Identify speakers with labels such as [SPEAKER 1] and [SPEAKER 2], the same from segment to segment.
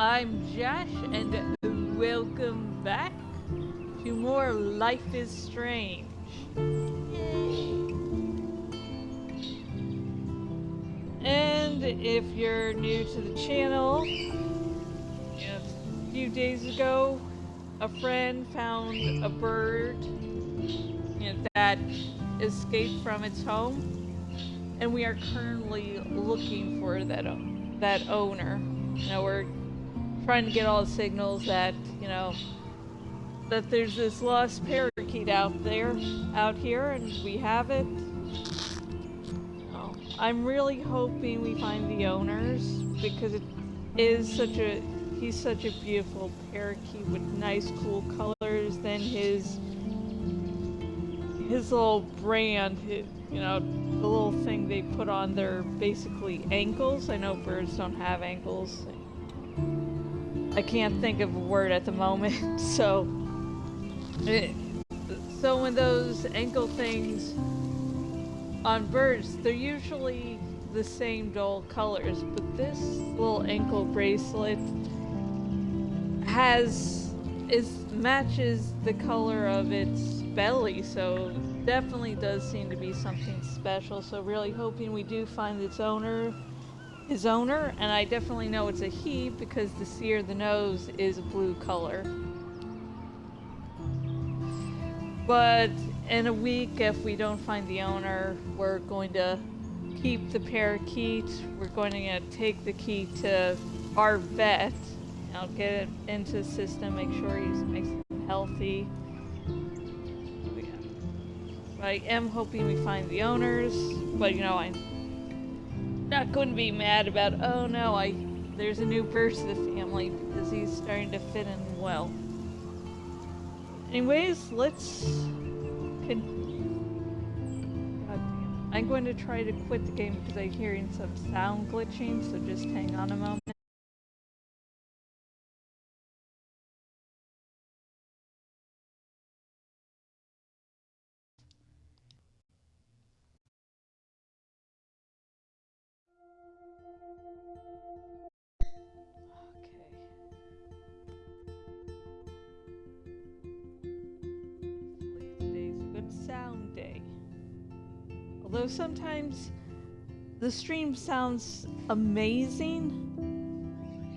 [SPEAKER 1] I'm Josh, and welcome back to more Life is Strange. Yay! And if you're new to the channel, a few days ago, a friend found a bird that escaped from its home, and we are currently looking for that owner. We're trying to get all the signals that that there's this lost parakeet out here, and we have it. I'm really hoping we find the owners because he's such a beautiful parakeet with nice, cool colors. Then his little brand, the little thing they put on their basically ankles. I know birds don't have ankles. I can't think of a word at the moment, so when those ankle things on birds, they're usually the same dull colors, but this little ankle bracelet matches the color of its belly, so definitely does seem to be something special. So really hoping we do find his owner, and I definitely know it's a he because the C or the nose is a blue color. But in a week, if we don't find the owner, we're going to keep the parakeet. We're going to take the key to our vet. I'll get it into the system, make sure he's nice and healthy. I am hoping we find the owners, but I'm not going to be mad about, oh no, there's a new bird to the family, because he's starting to fit in well. Anyways, let's I'm going to try to quit the game because I'm hearing some sound glitching, so just hang on a moment. Sound day. Although sometimes the stream sounds amazing,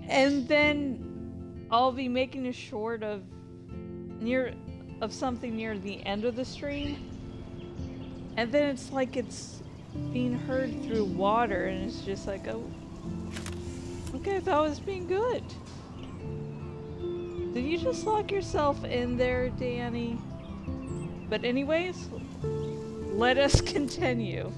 [SPEAKER 1] and then I'll be making a short of something near the end of the stream, and then it's like it's being heard through water, and it's just like, oh, okay, I thought it was being good. Did you just lock yourself in there, Danny? But anyways, let us continue.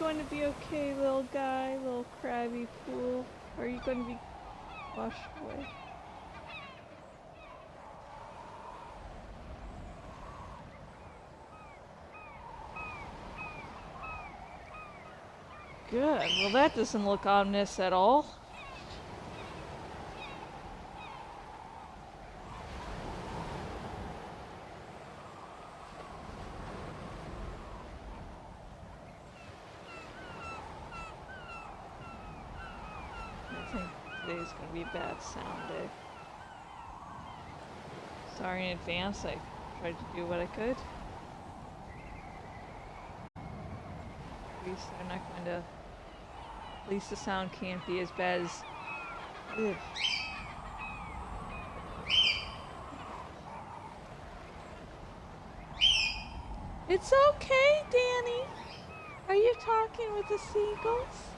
[SPEAKER 1] Going to be okay, little guy, little crabby pool? Or are you going to be washed away? Good. Well, that doesn't look ominous at all. Today's gonna be a bad sound day. Sorry in advance, I tried to do what I could. At least the sound can't be as bad as... Ugh. It's okay, Danny. Are you talking with the seagulls?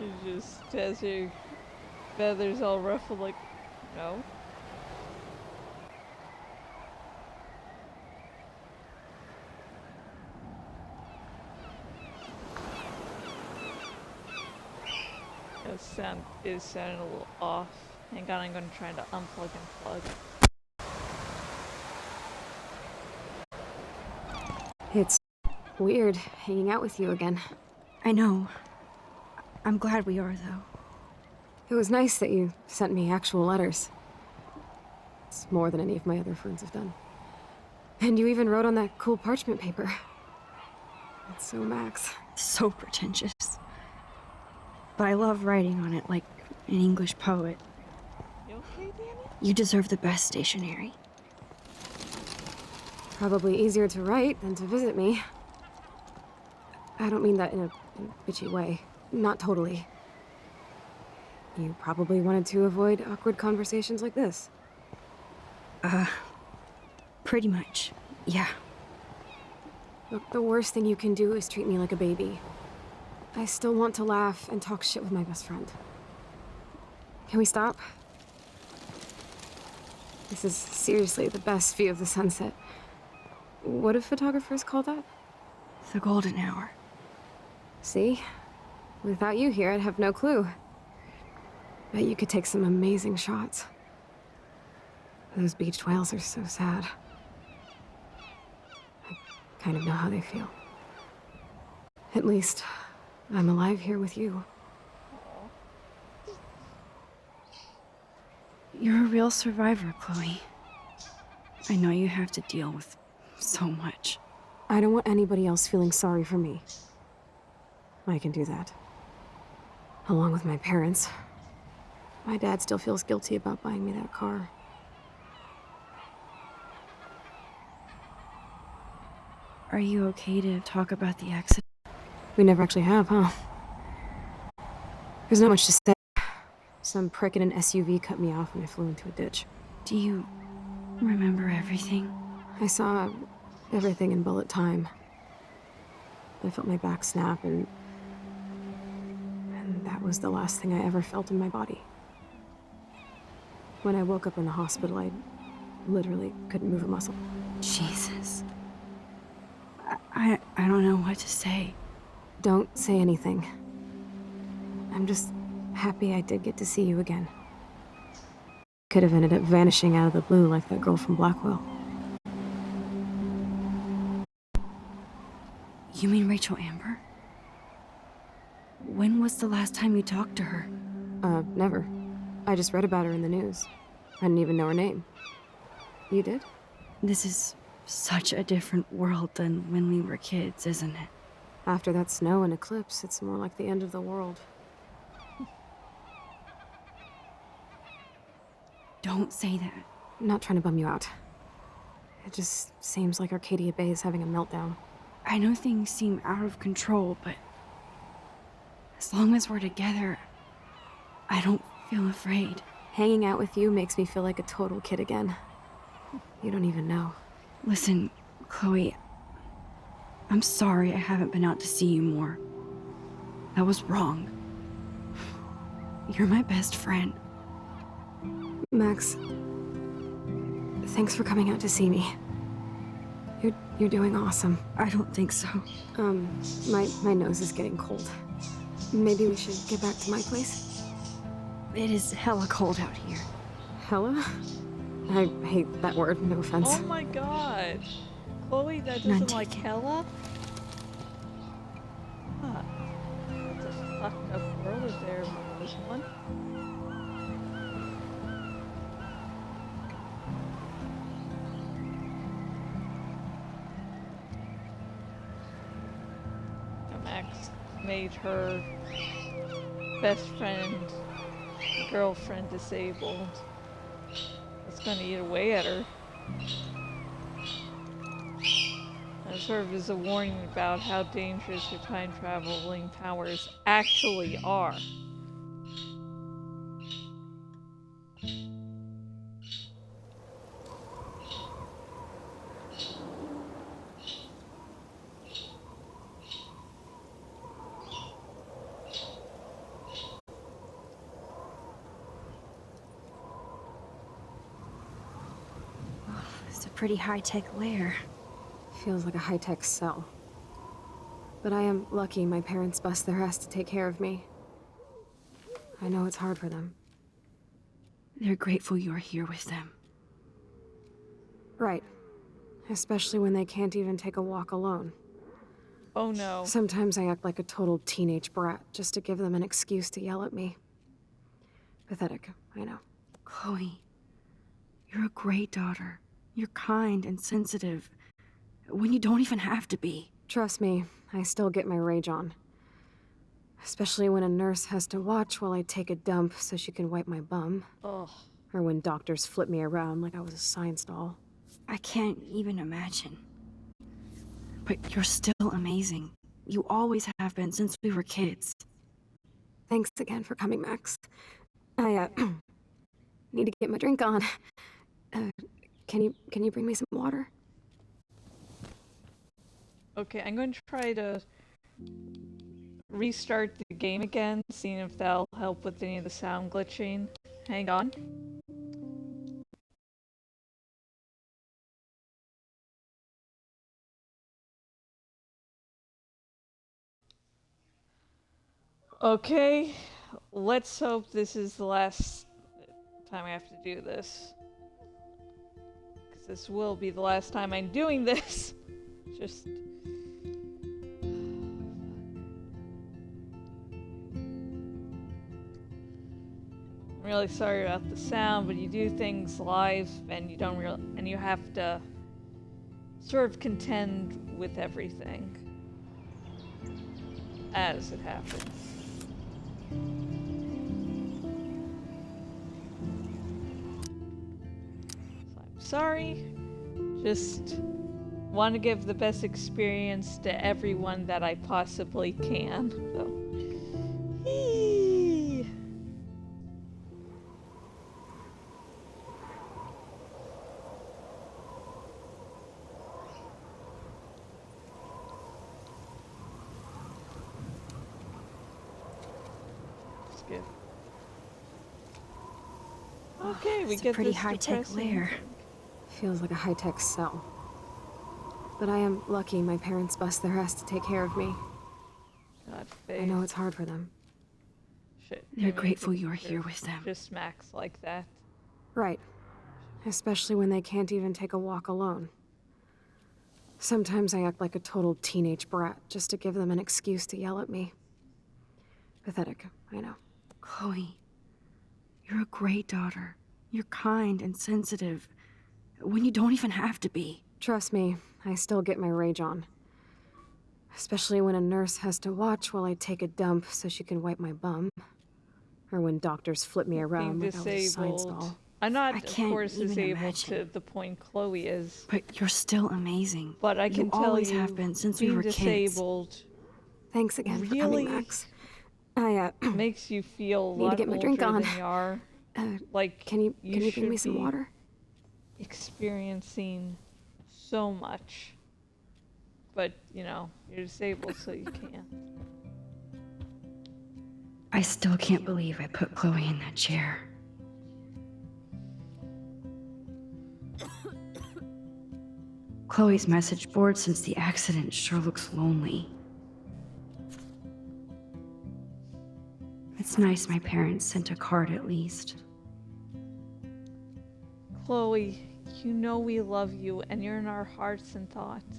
[SPEAKER 1] You just has your feathers all ruffled like, no. That sound is sounding a little off. Hang on, I'm gonna try to unplug and plug.
[SPEAKER 2] It's weird hanging out with you again.
[SPEAKER 3] I know. I'm glad we are, though.
[SPEAKER 2] It was nice that you sent me actual letters. It's more than any of my other friends have done. And you even wrote on that cool parchment paper. It's so Max.
[SPEAKER 3] So pretentious. But I love writing on it like an English poet.
[SPEAKER 1] You okay, Danny?
[SPEAKER 3] You deserve the best stationery.
[SPEAKER 2] Probably easier to write than to visit me. I don't mean that in a bitchy way. Not totally. You probably wanted to avoid awkward conversations like this.
[SPEAKER 3] Pretty much. Yeah.
[SPEAKER 2] Look, the worst thing you can do is treat me like a baby. I still want to laugh and talk shit with my best friend. Can we stop? This is seriously the best view of the sunset. What do photographers call that?
[SPEAKER 3] The golden hour.
[SPEAKER 2] See? Without you here, I'd have no clue. Bet you could take some amazing shots. Those beached whales are so sad. I kind of know how they feel. At least, I'm alive here with you.
[SPEAKER 3] You're a real survivor, Chloe. I know you have to deal with so much.
[SPEAKER 2] I don't want anybody else feeling sorry for me. I can do that. Along with my parents. My dad still feels guilty about buying me that car.
[SPEAKER 3] Are you okay to talk about the accident?
[SPEAKER 2] We never actually have, huh? There's not much to say. Some prick in an SUV cut me off and I flew into a ditch.
[SPEAKER 3] Do you remember everything?
[SPEAKER 2] I saw everything in bullet time. I felt my back snap and that was the last thing I ever felt in my body. When I woke up in the hospital, I literally couldn't move a muscle.
[SPEAKER 3] Jesus. I don't know what to say.
[SPEAKER 2] Don't say anything. I'm just happy I did get to see you again. Could have ended up vanishing out of the blue like that girl from Blackwell.
[SPEAKER 3] You mean Rachel Amber? When was the last time you talked to her?
[SPEAKER 2] Never. I just read about her in the news. I didn't even know her name. You did?
[SPEAKER 3] This is such a different world than when we were kids, isn't it?
[SPEAKER 2] After that snow and eclipse, it's more like the end of the world.
[SPEAKER 3] Don't say that.
[SPEAKER 2] I'm not trying to bum you out. It just seems like Arcadia Bay is having a meltdown.
[SPEAKER 3] I know things seem out of control, but as long as we're together, I don't feel afraid.
[SPEAKER 2] Hanging out with you makes me feel like a total kid again. You don't even know.
[SPEAKER 3] Listen, Chloe, I'm sorry I haven't been out to see you more. That was wrong. You're my best friend.
[SPEAKER 2] Max, thanks for coming out to see me. You're doing awesome.
[SPEAKER 3] I don't think so.
[SPEAKER 2] My nose is getting cold. Maybe we should get back to my place?
[SPEAKER 3] It is hella cold out here.
[SPEAKER 2] Hella? I hate that word, no offense.
[SPEAKER 1] Oh my god. Chloe, that
[SPEAKER 3] None
[SPEAKER 1] doesn't like
[SPEAKER 3] taken.
[SPEAKER 1] hella? Huh. What the fucked up world is there in this one? Max made her best friend, girlfriend disabled. It's gonna eat away at her. That sort of is a warning about how dangerous your time traveling powers actually are.
[SPEAKER 3] It's a pretty high-tech lair.
[SPEAKER 2] Feels like a high-tech cell. But I am lucky my parents bust their ass to take care of me. I know it's hard for them.
[SPEAKER 3] They're grateful you're here with them.
[SPEAKER 2] Right. Especially when they can't even take a walk alone.
[SPEAKER 1] Oh no.
[SPEAKER 2] Sometimes I act like a total teenage brat just to give them an excuse to yell at me. Pathetic, I know.
[SPEAKER 3] Chloe, you're a great daughter. You're kind and sensitive when you don't even have to be.
[SPEAKER 2] Trust me, I still get my rage on. Especially when a nurse has to watch while I take a dump so she can wipe my bum.
[SPEAKER 1] Ugh.
[SPEAKER 2] Or when doctors flip me around like I was a science doll.
[SPEAKER 3] I can't even imagine. But you're still amazing. You always have been since we were kids.
[SPEAKER 2] Thanks again for coming, Max. I, need to get my drink on. Can you bring me some water?
[SPEAKER 1] Okay, I'm going to try to restart the game again, seeing if that'll help with any of the sound glitching. Hang on. Okay, let's hope this is the last time I have to do this. Because this will be the last time I'm doing this. Just... I'm really sorry about the sound, but you do things live and you don't and you have to sort of contend with everything as it happens. So I'm sorry. Just want to give the best experience to everyone that I possibly can. So. Okay, we
[SPEAKER 3] It's
[SPEAKER 1] get
[SPEAKER 3] a pretty
[SPEAKER 1] this
[SPEAKER 3] high-tech
[SPEAKER 1] depressing-
[SPEAKER 3] lair.
[SPEAKER 2] Feels like a high-tech cell. But I am lucky my parents bust their ass to take care of me.
[SPEAKER 1] God,
[SPEAKER 2] I know it's hard for them.
[SPEAKER 1] Shit.
[SPEAKER 3] They're
[SPEAKER 1] I mean,
[SPEAKER 3] grateful
[SPEAKER 1] it's
[SPEAKER 3] you're here with them.
[SPEAKER 1] Just Max like that.
[SPEAKER 2] Right. Especially when they can't even take a walk alone. Sometimes I act like a total teenage brat just to give them an excuse to yell at me. Pathetic, I know.
[SPEAKER 3] Chloe, you're a great daughter. You're kind and sensitive when you don't even have to be.
[SPEAKER 2] Trust me, I still get my rage on. Especially when a nurse has to watch while I take a dump so she can wipe my bum. Or when doctors flip me around
[SPEAKER 1] Being
[SPEAKER 2] like I was a science
[SPEAKER 1] disabled.
[SPEAKER 2] doll.
[SPEAKER 1] I'm not,
[SPEAKER 3] I
[SPEAKER 1] of
[SPEAKER 3] can't
[SPEAKER 1] course,
[SPEAKER 3] even
[SPEAKER 1] disabled
[SPEAKER 3] imagine.
[SPEAKER 1] to the point Chloe is.
[SPEAKER 3] But you're still amazing.
[SPEAKER 1] But I can
[SPEAKER 3] You
[SPEAKER 1] tell
[SPEAKER 3] always
[SPEAKER 1] you,
[SPEAKER 3] have been since we
[SPEAKER 1] being
[SPEAKER 3] were kids.
[SPEAKER 1] disabled
[SPEAKER 2] Thanks again for
[SPEAKER 1] really
[SPEAKER 2] coming, Max. I,
[SPEAKER 1] makes you feel a
[SPEAKER 2] Need to
[SPEAKER 1] lot
[SPEAKER 2] get my drink
[SPEAKER 1] older
[SPEAKER 2] on.
[SPEAKER 1] than you are. Like,
[SPEAKER 2] can you bring
[SPEAKER 1] should
[SPEAKER 2] me some
[SPEAKER 1] be
[SPEAKER 2] water?
[SPEAKER 1] experiencing so much. But, you know, you're disabled, so you can't.
[SPEAKER 3] I still can't believe I put Chloe in that chair. Chloe's message board since the accident sure looks lonely. It's nice my parents sent a card at least.
[SPEAKER 1] Chloe, you know we love you and you're in our hearts and thoughts.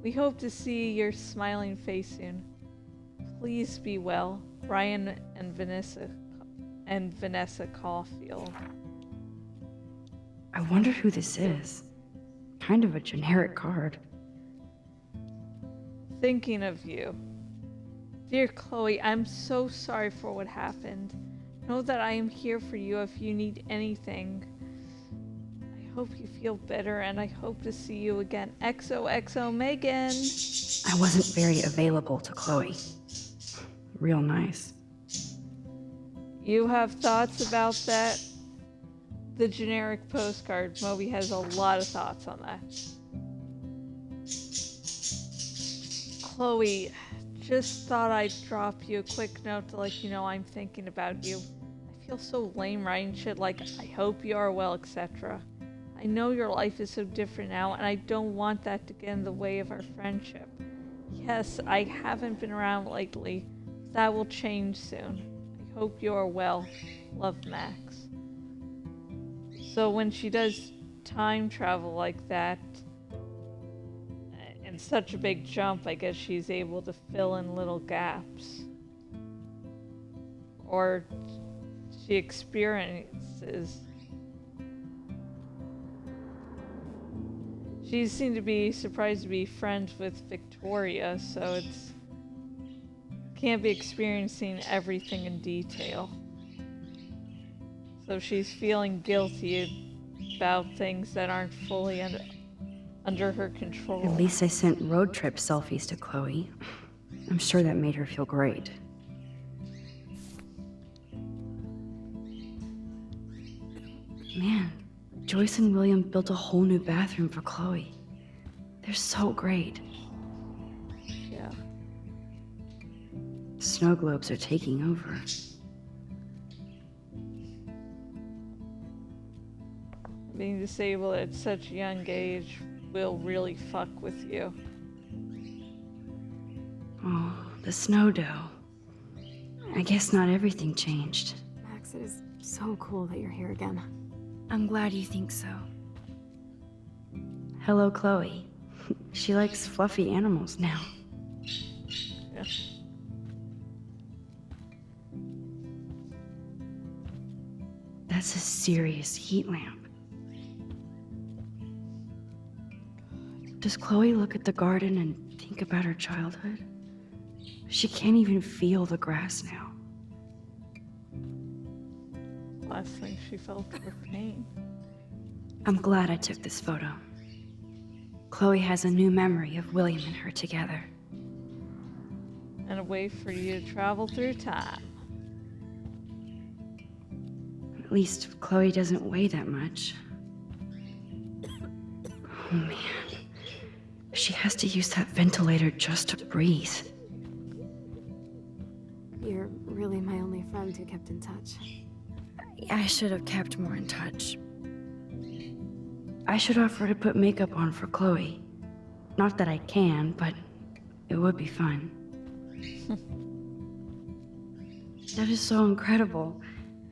[SPEAKER 1] We hope to see your smiling face soon. Please be well, Brian and Vanessa Caulfield.
[SPEAKER 3] I wonder who this is. Kind of a generic card.
[SPEAKER 1] Thinking of you. Dear Chloe, I'm so sorry for what happened. Know that I am here for you if you need anything. I hope you feel better and I hope to see you again. XOXO Megan!
[SPEAKER 3] I wasn't very available to Chloe. Real nice.
[SPEAKER 1] You have thoughts about that? The generic postcard. Moby has a lot of thoughts on that. Chloe, just thought I'd drop you a quick note to let you know I'm thinking about you. I feel so lame writing shit like, I hope you are well, etc. I know your life is so different now, and I don't want that to get in the way of our friendship. Yes, I haven't been around lately. That will change soon. I hope you are well. Love, Max. So when she does time travel like that, and such a big jump, I guess she's able to fill in little gaps. Or she experiences. She seemed to be surprised to be friends with Victoria, so it's can't be experiencing everything in detail. So she's feeling guilty about things that aren't fully under her control.
[SPEAKER 3] At least I sent road trip selfies to Chloe. I'm sure that made her feel great. Man, Joyce and William built a whole new bathroom for Chloe. They're so great.
[SPEAKER 1] Yeah.
[SPEAKER 3] Snow globes are taking over.
[SPEAKER 1] Being disabled at such a young age will really fuck with you.
[SPEAKER 3] Oh, the snow dough. I guess not everything changed.
[SPEAKER 2] Max, it is so cool that you're here again.
[SPEAKER 3] I'm glad you think so. Hello, Chloe. She likes fluffy animals now.
[SPEAKER 1] Yeah.
[SPEAKER 3] That's a serious heat lamp. Does Chloe look at the garden and think about her childhood? She can't even feel the grass now.
[SPEAKER 1] Last thing she felt was pain.
[SPEAKER 3] I'm glad I took this photo. Chloe has a new memory of William and her together.
[SPEAKER 1] And a way for you to travel through time.
[SPEAKER 3] At least Chloe doesn't weigh that much. Oh man. She has to use that ventilator just to breathe.
[SPEAKER 2] You're really my only friend who kept in touch.
[SPEAKER 3] I should have kept more in touch. I should offer to put makeup on for Chloe. Not that I can, but it would be fun. That is so incredible.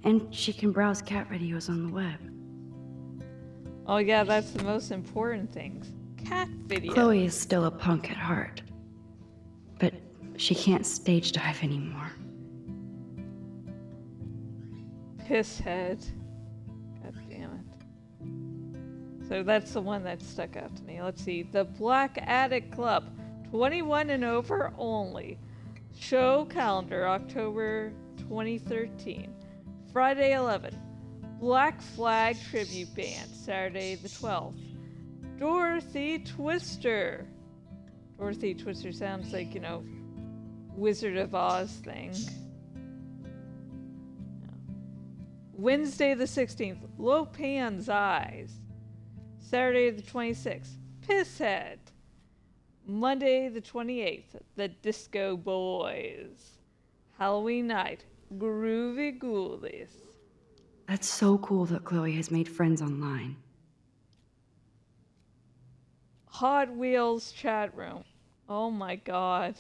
[SPEAKER 3] And she can browse cat videos on the web.
[SPEAKER 1] Oh yeah, that's the most important thing. Cat video.
[SPEAKER 3] Chloe is still a punk at heart. But she can't stage dive anymore.
[SPEAKER 1] Pisshead. God damn it. So that's the one that stuck out to me. Let's see. The Black Attic Club. 21 and over only. Show calendar, October 2013. Friday 11. Black Flag Tribute Band, Saturday the 12th. Dorothy Twister. Dorothy Twister sounds like, Wizard of Oz thing. Wednesday the 16th, Lopan's Eyes. Saturday the 26th, Pisshead. Monday the 28th, The Disco Boys. Halloween night, Groovy Ghoulies.
[SPEAKER 3] That's so cool that Chloe has made friends online.
[SPEAKER 1] Hot Wheels chat room. Oh my god.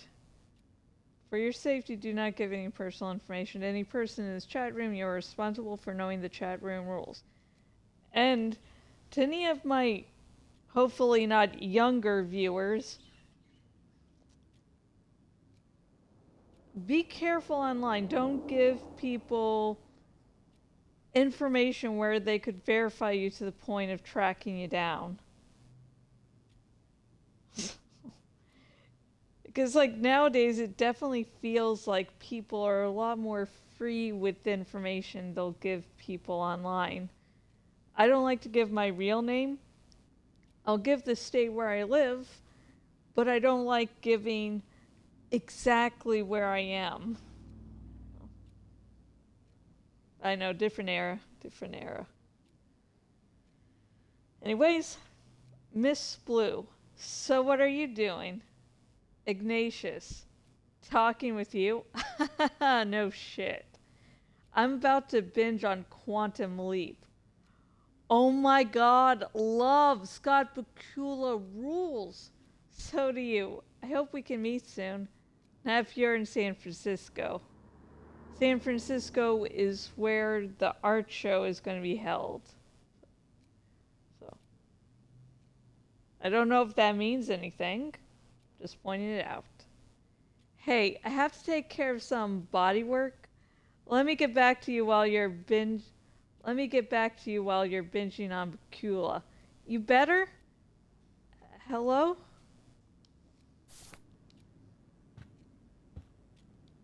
[SPEAKER 1] For your safety, do not give any personal information to any person in this chat room. You are responsible for knowing the chat room rules. And to any of my, hopefully not younger viewers, be careful online. Don't give people information where they could verify you to the point of tracking you down. Because nowadays it definitely feels like people are a lot more free with the information they'll give people online. I don't like to give my real name. I'll give the state where I live, but I don't like giving exactly where I am. I know, different era. Anyways, Miss Blue, so what are you doing? Ignatius, talking with you? No shit. I'm about to binge on Quantum Leap. Oh my god, love! Scott Bakula rules! So do you. I hope we can meet soon. Now if you're in San Francisco. San Francisco is where the art show is going to be held. I don't know if that means anything. Just pointing it out. Hey, I have to take care of some body work. Let me get back to you while you're binging on Bacula. You better? Hello?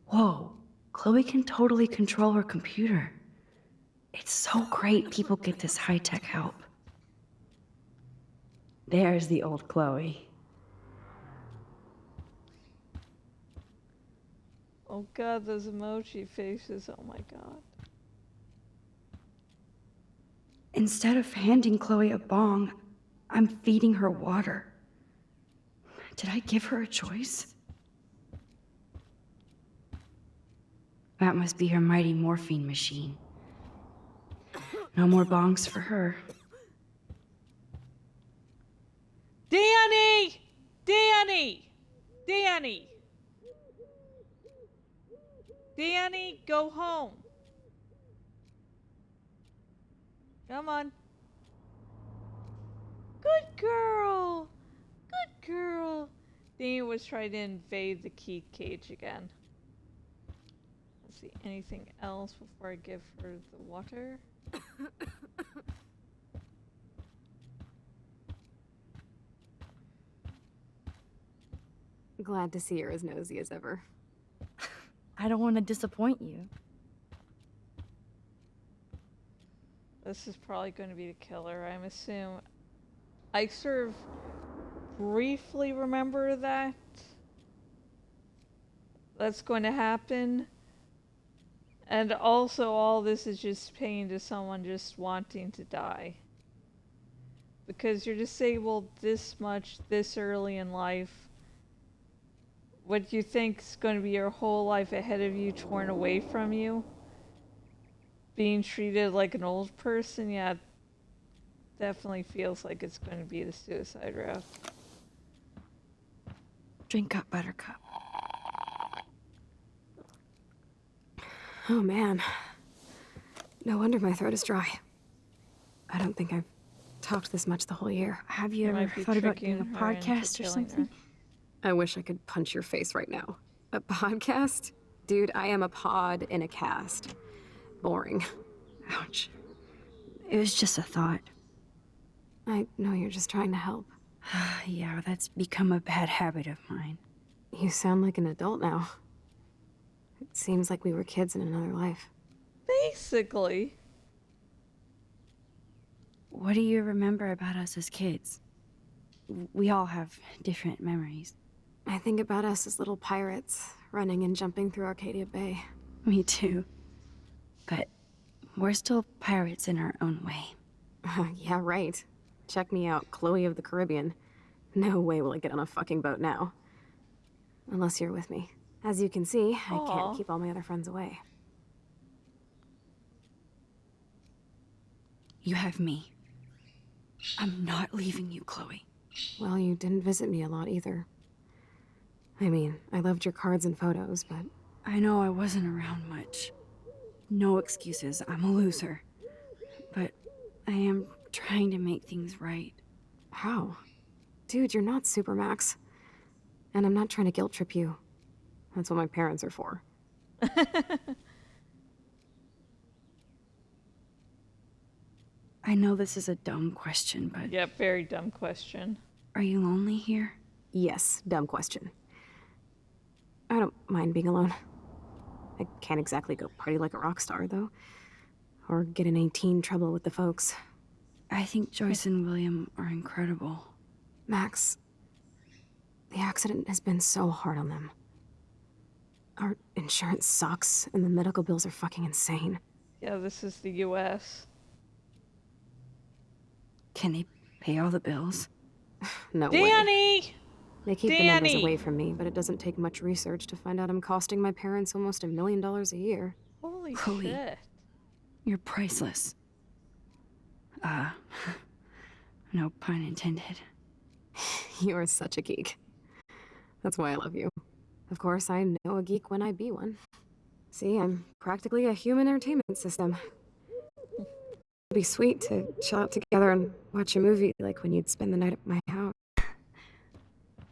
[SPEAKER 3] Whoa, Chloe can totally control her computer. It's so great people get this high-tech help. There's the old Chloe.
[SPEAKER 1] Oh god, those emoji faces. Oh my god.
[SPEAKER 3] Instead of handing Chloe a bong, I'm feeding her water. Did I give her a choice? That must be her mighty morphine machine. No more bongs for her.
[SPEAKER 1] Danny! Danny! Danny! Danny, go home. Come on. Good girl. Good girl. Danny was trying to invade the key cage again. Let's see, anything else before I give her the water?
[SPEAKER 2] Glad to see you're as nosy as ever.
[SPEAKER 4] I don't want to disappoint you.
[SPEAKER 1] This is probably going to be the killer, I'm assuming. I sort of briefly remember that that's going to happen. And also all this is just pain to someone just wanting to die. Because you're disabled this much, this early in life. What you think is going to be your whole life ahead of you torn away from you. Being treated like an old person, yeah, definitely feels like it's going to be the suicide route.
[SPEAKER 3] Drink up, Buttercup.
[SPEAKER 2] Oh man. No wonder my throat is dry. I don't think I've talked this much the whole year.
[SPEAKER 3] Have you
[SPEAKER 1] You
[SPEAKER 3] ever
[SPEAKER 1] might be
[SPEAKER 3] thought about
[SPEAKER 1] tricking
[SPEAKER 3] doing a
[SPEAKER 1] her into
[SPEAKER 3] podcast or
[SPEAKER 1] killing
[SPEAKER 3] something?
[SPEAKER 1] her.
[SPEAKER 2] I wish I could punch your face right now. A podcast? Dude, I am a pod in a cast. Boring.
[SPEAKER 3] Ouch. It was just a thought.
[SPEAKER 2] I know you're just trying to help.
[SPEAKER 3] Yeah, that's become a bad habit of mine.
[SPEAKER 2] You sound like an adult now. It seems like we were kids in another life.
[SPEAKER 1] Basically.
[SPEAKER 3] What do you remember about us as kids? We all have different memories.
[SPEAKER 2] I think about us as little pirates, running and jumping through Arcadia Bay.
[SPEAKER 3] Me too. But we're still pirates in our own way.
[SPEAKER 2] Yeah, right. Check me out, Chloe of the Caribbean. No way will I get on a fucking boat now. Unless you're with me. As you can see, I
[SPEAKER 1] Aw.
[SPEAKER 2] can't keep all my other friends away.
[SPEAKER 3] You have me. I'm not leaving you, Chloe.
[SPEAKER 2] Well, you didn't visit me a lot either. I mean, I loved your cards and photos, but
[SPEAKER 3] I know I wasn't around much. No excuses, I'm a loser. But I am trying to make things right.
[SPEAKER 2] how? Dude, you're not Supermax. And I'm not trying to guilt trip you. That's what my parents are for.
[SPEAKER 3] I know this is a dumb question, but
[SPEAKER 1] Yeah, very dumb question.
[SPEAKER 3] are you lonely here?
[SPEAKER 2] Yes, dumb question. I don't mind being alone. I can't exactly go party like a rock star, though. Or get in any teen trouble with the folks.
[SPEAKER 3] I think Joyce and William are incredible.
[SPEAKER 2] Max, the accident has been so hard on them. Our insurance sucks, and the medical bills are fucking insane.
[SPEAKER 1] Yeah, this is the US.
[SPEAKER 3] Can they pay all the bills?
[SPEAKER 2] No way.
[SPEAKER 1] Danny!
[SPEAKER 2] They keep the numbers
[SPEAKER 1] Danny!
[SPEAKER 2] away from me, but it doesn't take much research to find out I'm costing my parents almost $1 million a year.
[SPEAKER 1] Holy
[SPEAKER 3] Chloe.
[SPEAKER 1] shit.
[SPEAKER 3] You're priceless. No pun intended.
[SPEAKER 2] You're such a geek. That's why I love you. Of course, I know a geek when I be one. See, I'm practically a human entertainment system. It'd be sweet to chill out together and watch a movie like when you'd spend the night at my house.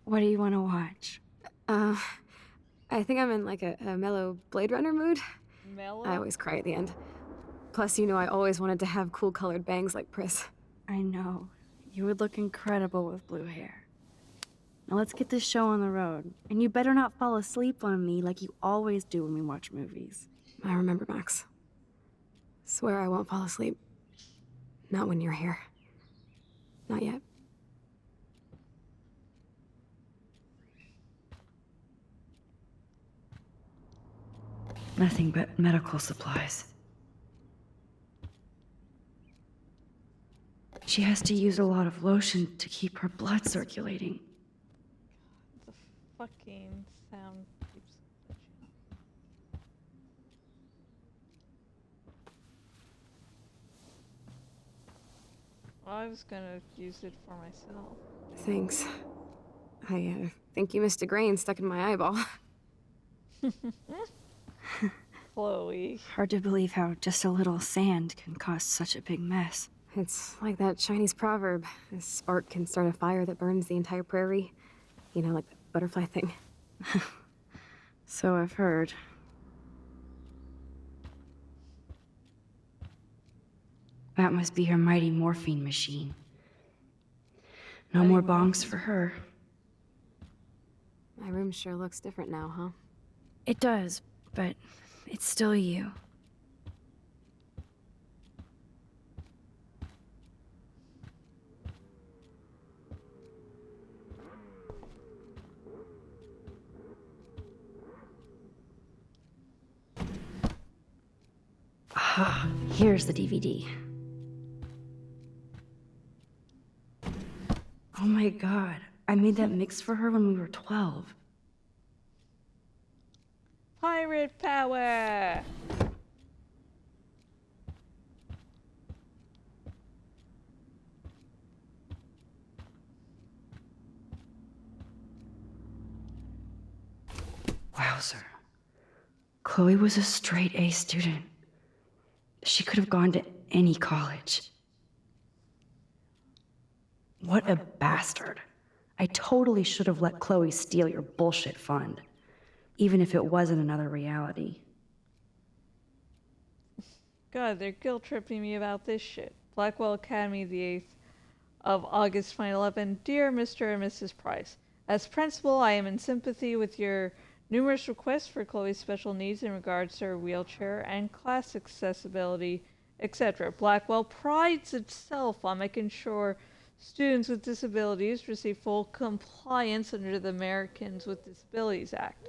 [SPEAKER 3] What do you want to watch?
[SPEAKER 2] Uh, I think I'm in like a mellow Blade Runner mood.
[SPEAKER 1] Mellow?
[SPEAKER 2] I always cry at the end. Plus, you know I always wanted to have cool colored bangs like Pris.
[SPEAKER 3] I know. You would look incredible with blue hair. Now let's get this show on the road. And you better not fall asleep on me like you always do when we watch movies.
[SPEAKER 2] I remember, Max. Swear I won't fall asleep. Not when you're here. Not yet.
[SPEAKER 3] Nothing but medical supplies. She has to use a lot of lotion to keep her blood circulating.
[SPEAKER 1] The fucking sound keeps glitching. Well, I was gonna use it for myself.
[SPEAKER 2] Thanks. I think you missed a grain stuck in my eyeball.
[SPEAKER 1] Chloe.
[SPEAKER 3] Hard to believe how just a little sand can cause such a big mess.
[SPEAKER 2] It's like that Chinese proverb. A spark can start a fire that burns the entire prairie. You know, like the butterfly thing.
[SPEAKER 3] So I've heard. That must be her mighty morphine machine. No more bongs for her.
[SPEAKER 2] My room sure looks different now, huh?
[SPEAKER 3] It does, but it's still you. Ah, here's the DVD. Oh my god, I made that mix for her when we were 12.
[SPEAKER 1] Pirate power!
[SPEAKER 3] Wowzer. Chloe was a straight A student. She could have gone to any college. What a bastard. I totally should have let Chloe steal your bullshit fund, even if it wasn't another reality.
[SPEAKER 1] God, they're guilt tripping me about this shit. Blackwell Academy, the 8th of August 2011. Dear Mr. and Mrs. Price, as principal, I am in sympathy with your numerous requests for Chloe's special needs in regards to her wheelchair and class accessibility, etc. Blackwell prides itself on making sure students with disabilities receive full compliance under the Americans with Disabilities Act.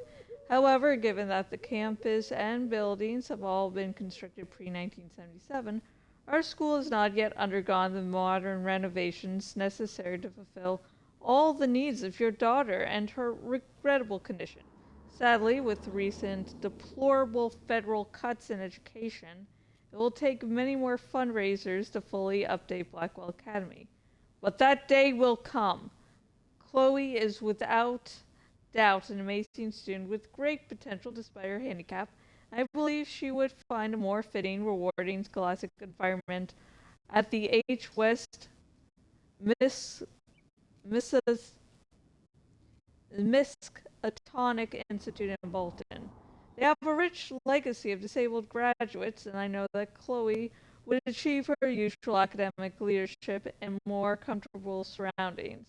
[SPEAKER 1] However, given that the campus and buildings have all been constructed pre-1977, our school has not yet undergone the modern renovations necessary to fulfill all the needs of your daughter and her regrettable condition. Sadly, with recent deplorable federal cuts in education, it will take many more fundraisers to fully update Blackwell Academy. But that day will come. Chloe is without doubt an amazing student with great potential despite her handicap. I believe she would find a more fitting, rewarding scholastic environment at the H. West Miskatonic Institute in Bolton. They have a rich legacy of disabled graduates, and I know that Chloe would achieve her usual academic leadership in more comfortable surroundings.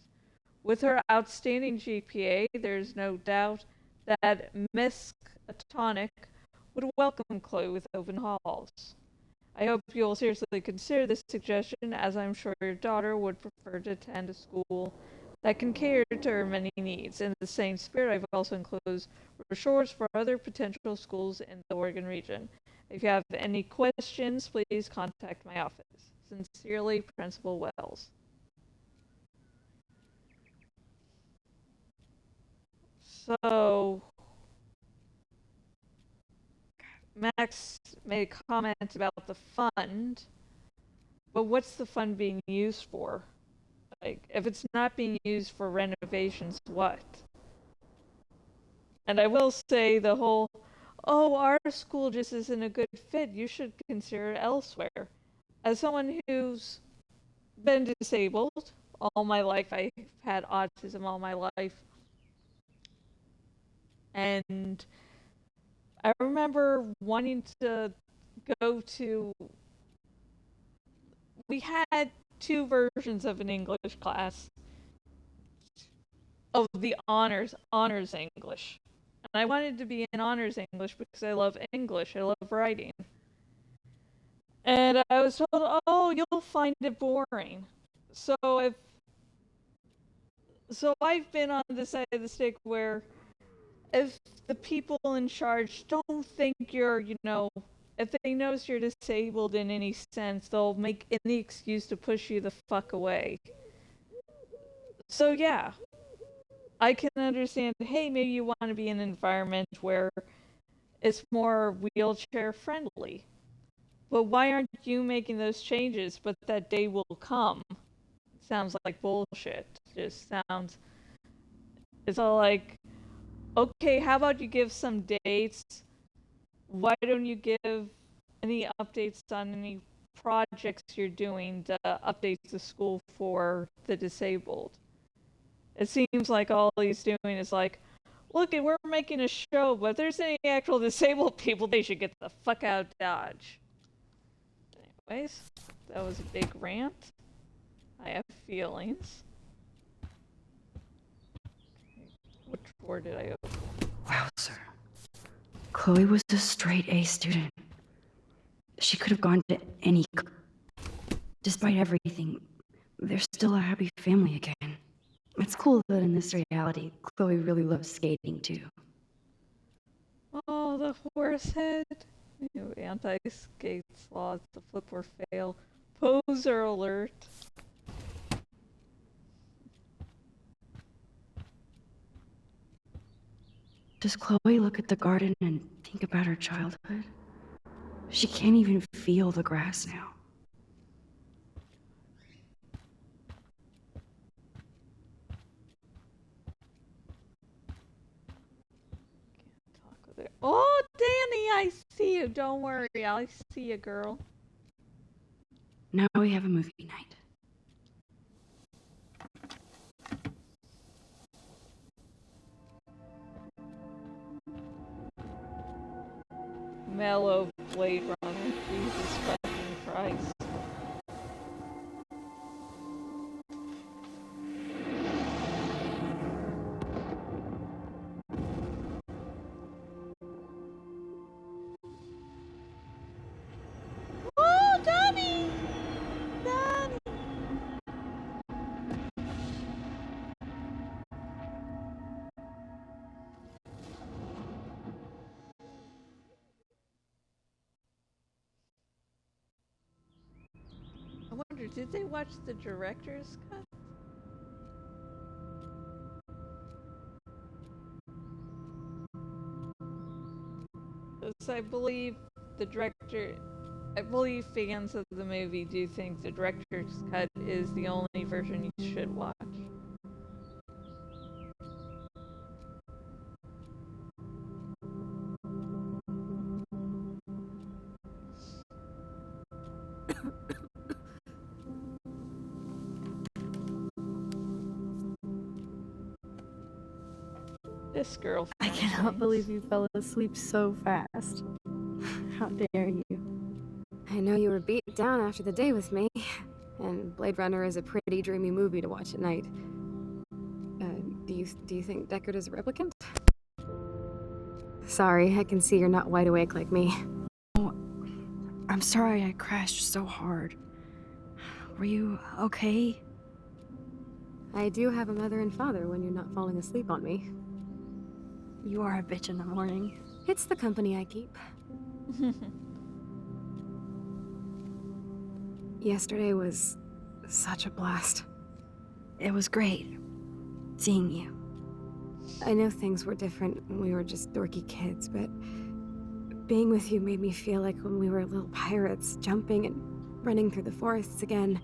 [SPEAKER 1] With her outstanding GPA, there is no doubt that Miskatonic would welcome Chloe with open halls. I hope you will seriously consider this suggestion, as I'm sure your daughter would prefer to attend a school that can cater to her many needs. In the same spirit, I've also enclosed brochures for other potential schools in the Oregon region. If you have any questions, please contact my office. Sincerely, Principal Wells. So, Max made a comment about the fund, but what's the fund being used for? Like, if it's not being used for renovations, what? And I will say the whole, oh, our school just isn't a good fit, you should consider it elsewhere. As someone who's been disabled all my life, I've had autism all my life, And I remember wanting to go to. We had two versions of an English class of the honors English. And I wanted to be in honors English because I love English. I love writing. And I was told, "Oh, you'll find it boring." So I've been on the side of the stick where if the people in charge don't think you're, if they notice you're disabled in any sense, they'll make any excuse to push you the fuck away. So yeah, I can understand, hey, maybe you want to be in an environment where it's more wheelchair friendly. But why aren't you making those changes? But that day will come. Sounds like bullshit. Just sounds. It's all like, okay, how about you give some dates? Why don't you give any updates on any projects you're doing to update the school for the disabled? It seems like all he's doing is like, look, we're making a show, but if there's any actual disabled people, they should get the fuck out of Dodge. Anyways, that was a big rant. I have feelings. Which door did I open?
[SPEAKER 3] Wow, sir. Chloe was a straight A student. She could have gone to any. Despite everything, they're still a happy family again. It's cool that in this reality, Chloe really loves skating too.
[SPEAKER 1] Oh, the horse head. New anti-skate laws, the flip or fail. Poser alert.
[SPEAKER 3] Does Chloe look at the garden and think about her childhood? She can't even feel the grass now.
[SPEAKER 1] Can't talk with her. Oh, Danny, I see you. Don't worry, I see you, girl.
[SPEAKER 3] Now we have a movie night.
[SPEAKER 1] Mellow Blade Runner. Jesus fucking Christ. Oh, Danny! Danny! I wonder, did they watch the director's cut? Because I believe I believe fans of the movie do think the director's cut is the only version you should watch. This girl.
[SPEAKER 4] I cannot believe you fell asleep so fast. How dare you?
[SPEAKER 2] I know you were beat down after the day with me, and Blade Runner is a pretty dreamy movie to watch at night. Do you think Deckard is a replicant? Sorry, I can see you're not wide awake like me.
[SPEAKER 3] Oh, I'm sorry I crashed so hard. Were you okay?
[SPEAKER 2] I do have a mother and father when you're not falling asleep on me.
[SPEAKER 3] You are a bitch in the morning.
[SPEAKER 2] It's the company I keep. Yesterday was such a blast.
[SPEAKER 3] It was great seeing you.
[SPEAKER 2] I know things were different when we were just dorky kids, but being with you made me feel like when we were little pirates, jumping and running through the forests again.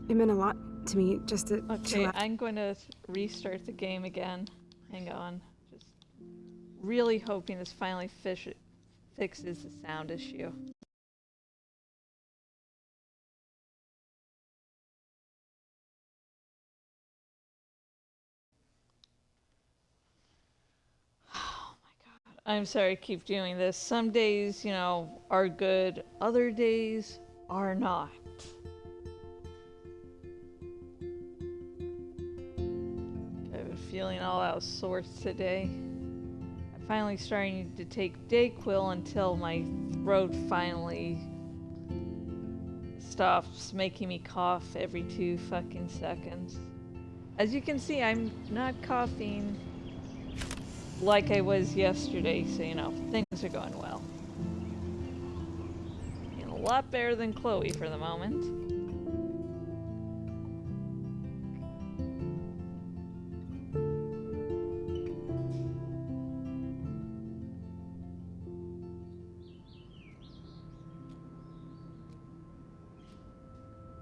[SPEAKER 2] It meant a lot to me just to...
[SPEAKER 1] Okay, I'm going to restart the game again. Hang on. Just really hoping this finally fixes the sound issue. I'm sorry I keep doing this. Some days, are good, other days are not. I've been feeling all out of sorts today. I'm finally starting to take Dayquil until my throat finally stops making me cough every 2 fucking seconds. As you can see, I'm not coughing like I was yesterday, so things are going well. A lot better than Chloe for the moment.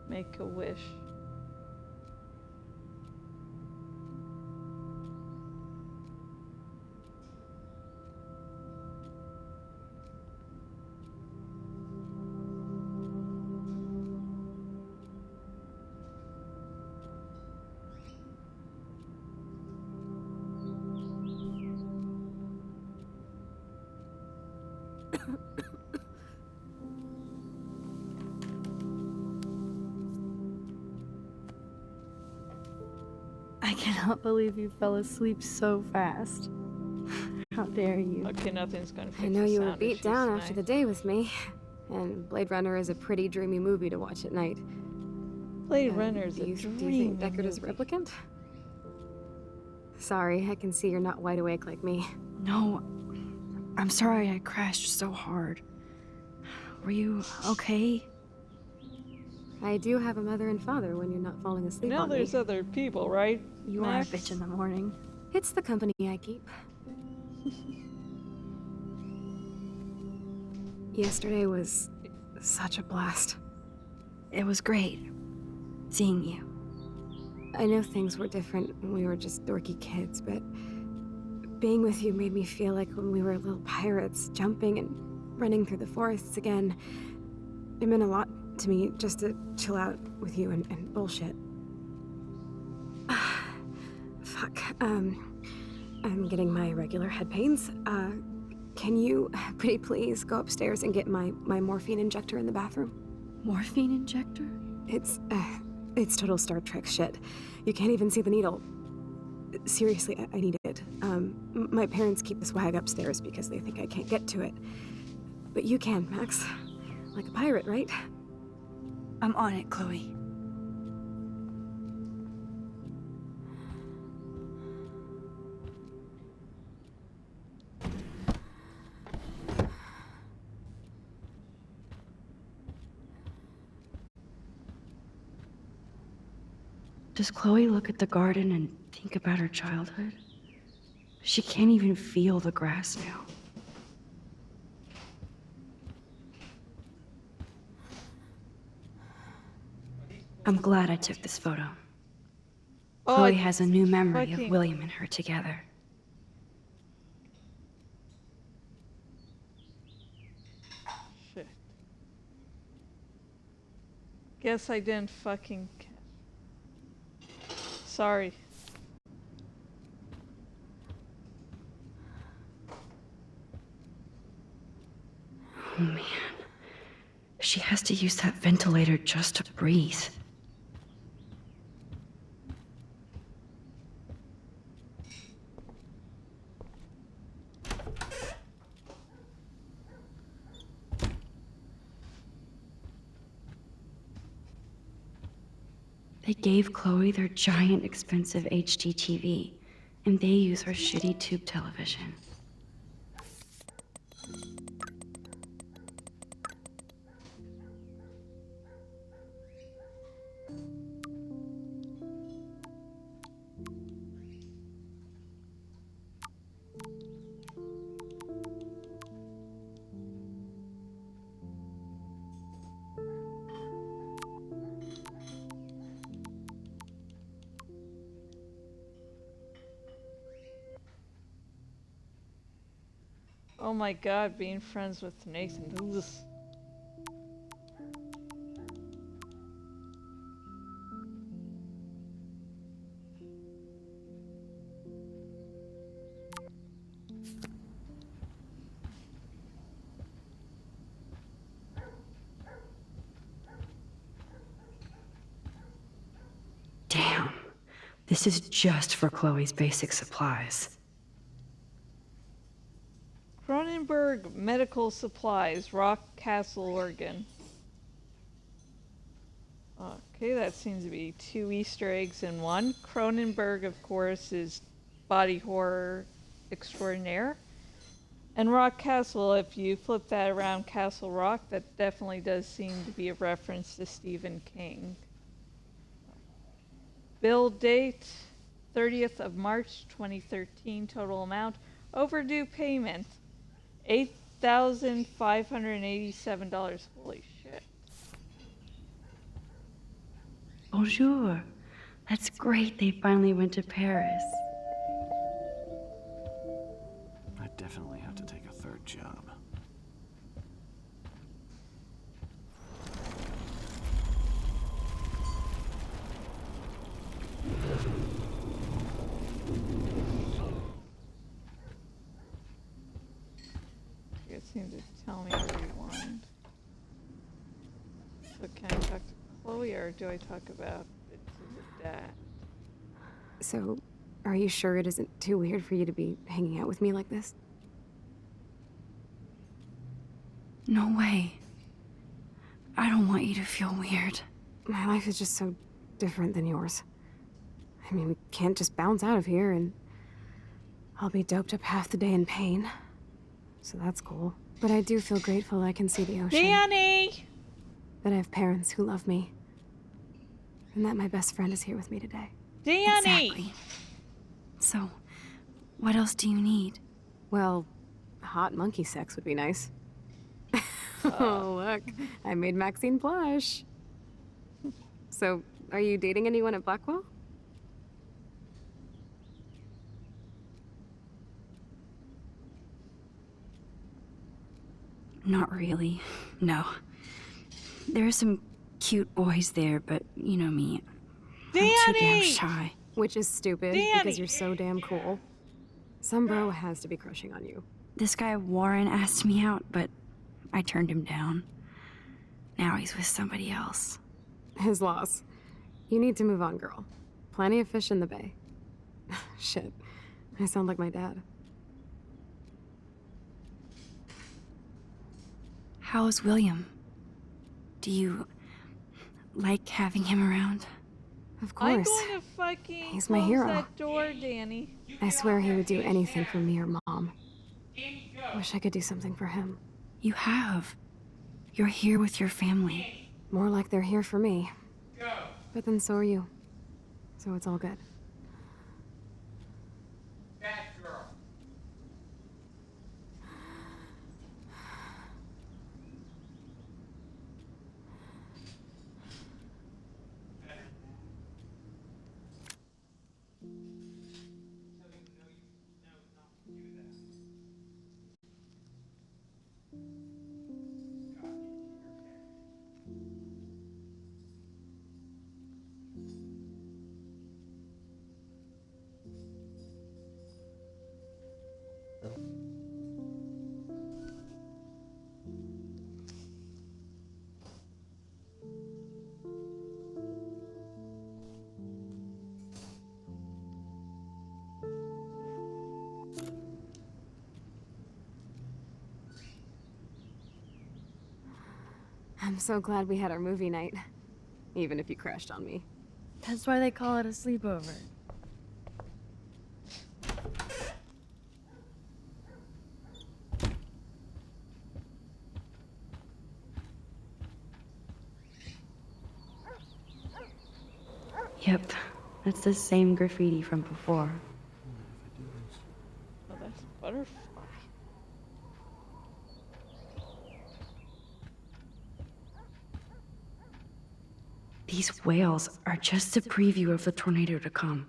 [SPEAKER 1] Make a wish.
[SPEAKER 4] I cannot believe you fell asleep so fast. How dare you?
[SPEAKER 1] Okay, nothing's gonna fix
[SPEAKER 2] I know
[SPEAKER 1] the
[SPEAKER 2] you were
[SPEAKER 1] sound
[SPEAKER 2] beat
[SPEAKER 1] issues
[SPEAKER 2] down
[SPEAKER 1] tonight.
[SPEAKER 2] after the day with me. And Blade Runner is a pretty dreamy movie to watch at night.
[SPEAKER 1] Blade Runner's
[SPEAKER 2] do
[SPEAKER 1] a
[SPEAKER 2] you, do you
[SPEAKER 1] dreamy
[SPEAKER 2] think Deckard is a
[SPEAKER 1] movie.
[SPEAKER 2] replicant? Sorry, I can see you're not wide awake like me.
[SPEAKER 3] No, I'm sorry I crashed so hard. Were you okay?
[SPEAKER 2] I do have a mother and father when you're not falling asleep
[SPEAKER 1] Now
[SPEAKER 2] on
[SPEAKER 1] there's
[SPEAKER 2] me.
[SPEAKER 1] other people, right?
[SPEAKER 4] You
[SPEAKER 1] Max?
[SPEAKER 4] are a bitch in the morning.
[SPEAKER 2] It's the company I keep. Yesterday was such a blast.
[SPEAKER 3] It was great seeing you.
[SPEAKER 2] I know things were different when we were just dorky kids, but being with you made me feel like when we were little pirates, jumping and running through the forests again. It meant a lot to me just to chill out with you and bullshit. Fuck. I'm getting my regular head pains. Can you, pretty please, go upstairs and get my morphine injector in the bathroom?
[SPEAKER 3] Morphine injector?
[SPEAKER 2] It's total Star Trek shit. You can't even see the needle. Seriously, I need it. My parents keep the swag upstairs because they think I can't get to it. But you can, Max. Like a pirate, right?
[SPEAKER 3] I'm on it, Chloe. Does Chloe look at the garden and think about her childhood? She can't even feel the grass now. I'm glad I took this photo.
[SPEAKER 1] Oh,
[SPEAKER 3] Chloe has a new memory
[SPEAKER 1] fucking-
[SPEAKER 3] of William and her together.
[SPEAKER 1] Shit. Guess I didn't fucking... Sorry.
[SPEAKER 3] Oh man. She has to use that ventilator just to breathe. They gave Chloe their giant expensive HD TV, and they use her shitty tube television.
[SPEAKER 1] Oh my god, being friends with Nathan. Ugh.
[SPEAKER 3] This is just for Chloe's basic supplies.
[SPEAKER 1] Cronenberg Medical Supplies, Rock Castle, Oregon. Okay, that seems to be 2 Easter eggs in one. Cronenberg, of course, is body horror extraordinaire. And Rock Castle, if you flip that around, Castle Rock, that definitely does seem to be a reference to Stephen King. Bill date, 30th of March, 2013. Total amount, overdue payment, $8,587. Holy shit.
[SPEAKER 3] Bonjour. That's great they finally went to Paris.
[SPEAKER 5] I definitely have to take a third job.
[SPEAKER 1] It seemed to tell me to rewind. So can I talk to Chloe or do I talk about it to the dad?
[SPEAKER 2] So, are you sure it isn't too weird for you to be hanging out with me like this?
[SPEAKER 3] No way. I don't want you to feel weird.
[SPEAKER 2] My life is just so different than yours. I mean, we can't just bounce out of here and I'll be doped up half the day in pain. So that's cool. But I do feel grateful I can see the ocean.
[SPEAKER 1] Danny!
[SPEAKER 2] That I have parents who love me. And that my best friend is here with me today.
[SPEAKER 1] Danny!
[SPEAKER 3] Exactly. So, what else do you need?
[SPEAKER 2] Well, hot monkey sex would be nice. Oh, look. I made Maxine blush. So, are you dating anyone at Blackwell?
[SPEAKER 3] Not really. No. There are some cute boys there, but you know me. I'm too damn
[SPEAKER 1] Danny!
[SPEAKER 3] shy.
[SPEAKER 2] Which is stupid
[SPEAKER 1] Danny!
[SPEAKER 2] because you're so damn cool. Some bro has to be crushing on you.
[SPEAKER 3] This guy Warren asked me out, but I turned him down. Now he's with somebody else.
[SPEAKER 2] His loss. You need to move on, girl. Plenty of fish in the bay. Shit. I sound like my dad.
[SPEAKER 3] How's William? Do you like having him around?
[SPEAKER 2] Of
[SPEAKER 1] I'm
[SPEAKER 2] course.
[SPEAKER 1] going to fucking
[SPEAKER 2] He's my
[SPEAKER 1] close
[SPEAKER 2] hero.
[SPEAKER 1] that door, Danny.
[SPEAKER 2] I swear he would do anything for me or Mom. Wish I could do something for him.
[SPEAKER 3] You have. You're here with your family.
[SPEAKER 2] More like they're here for me. But then so are you. So it's all good. I'm so glad we had our movie night. Even if you crashed on me.
[SPEAKER 4] That's why they call it a sleepover.
[SPEAKER 3] Yep, that's the same graffiti from before.
[SPEAKER 1] Oh, that's butterfly.
[SPEAKER 3] These whales are just a preview of the tornado to come.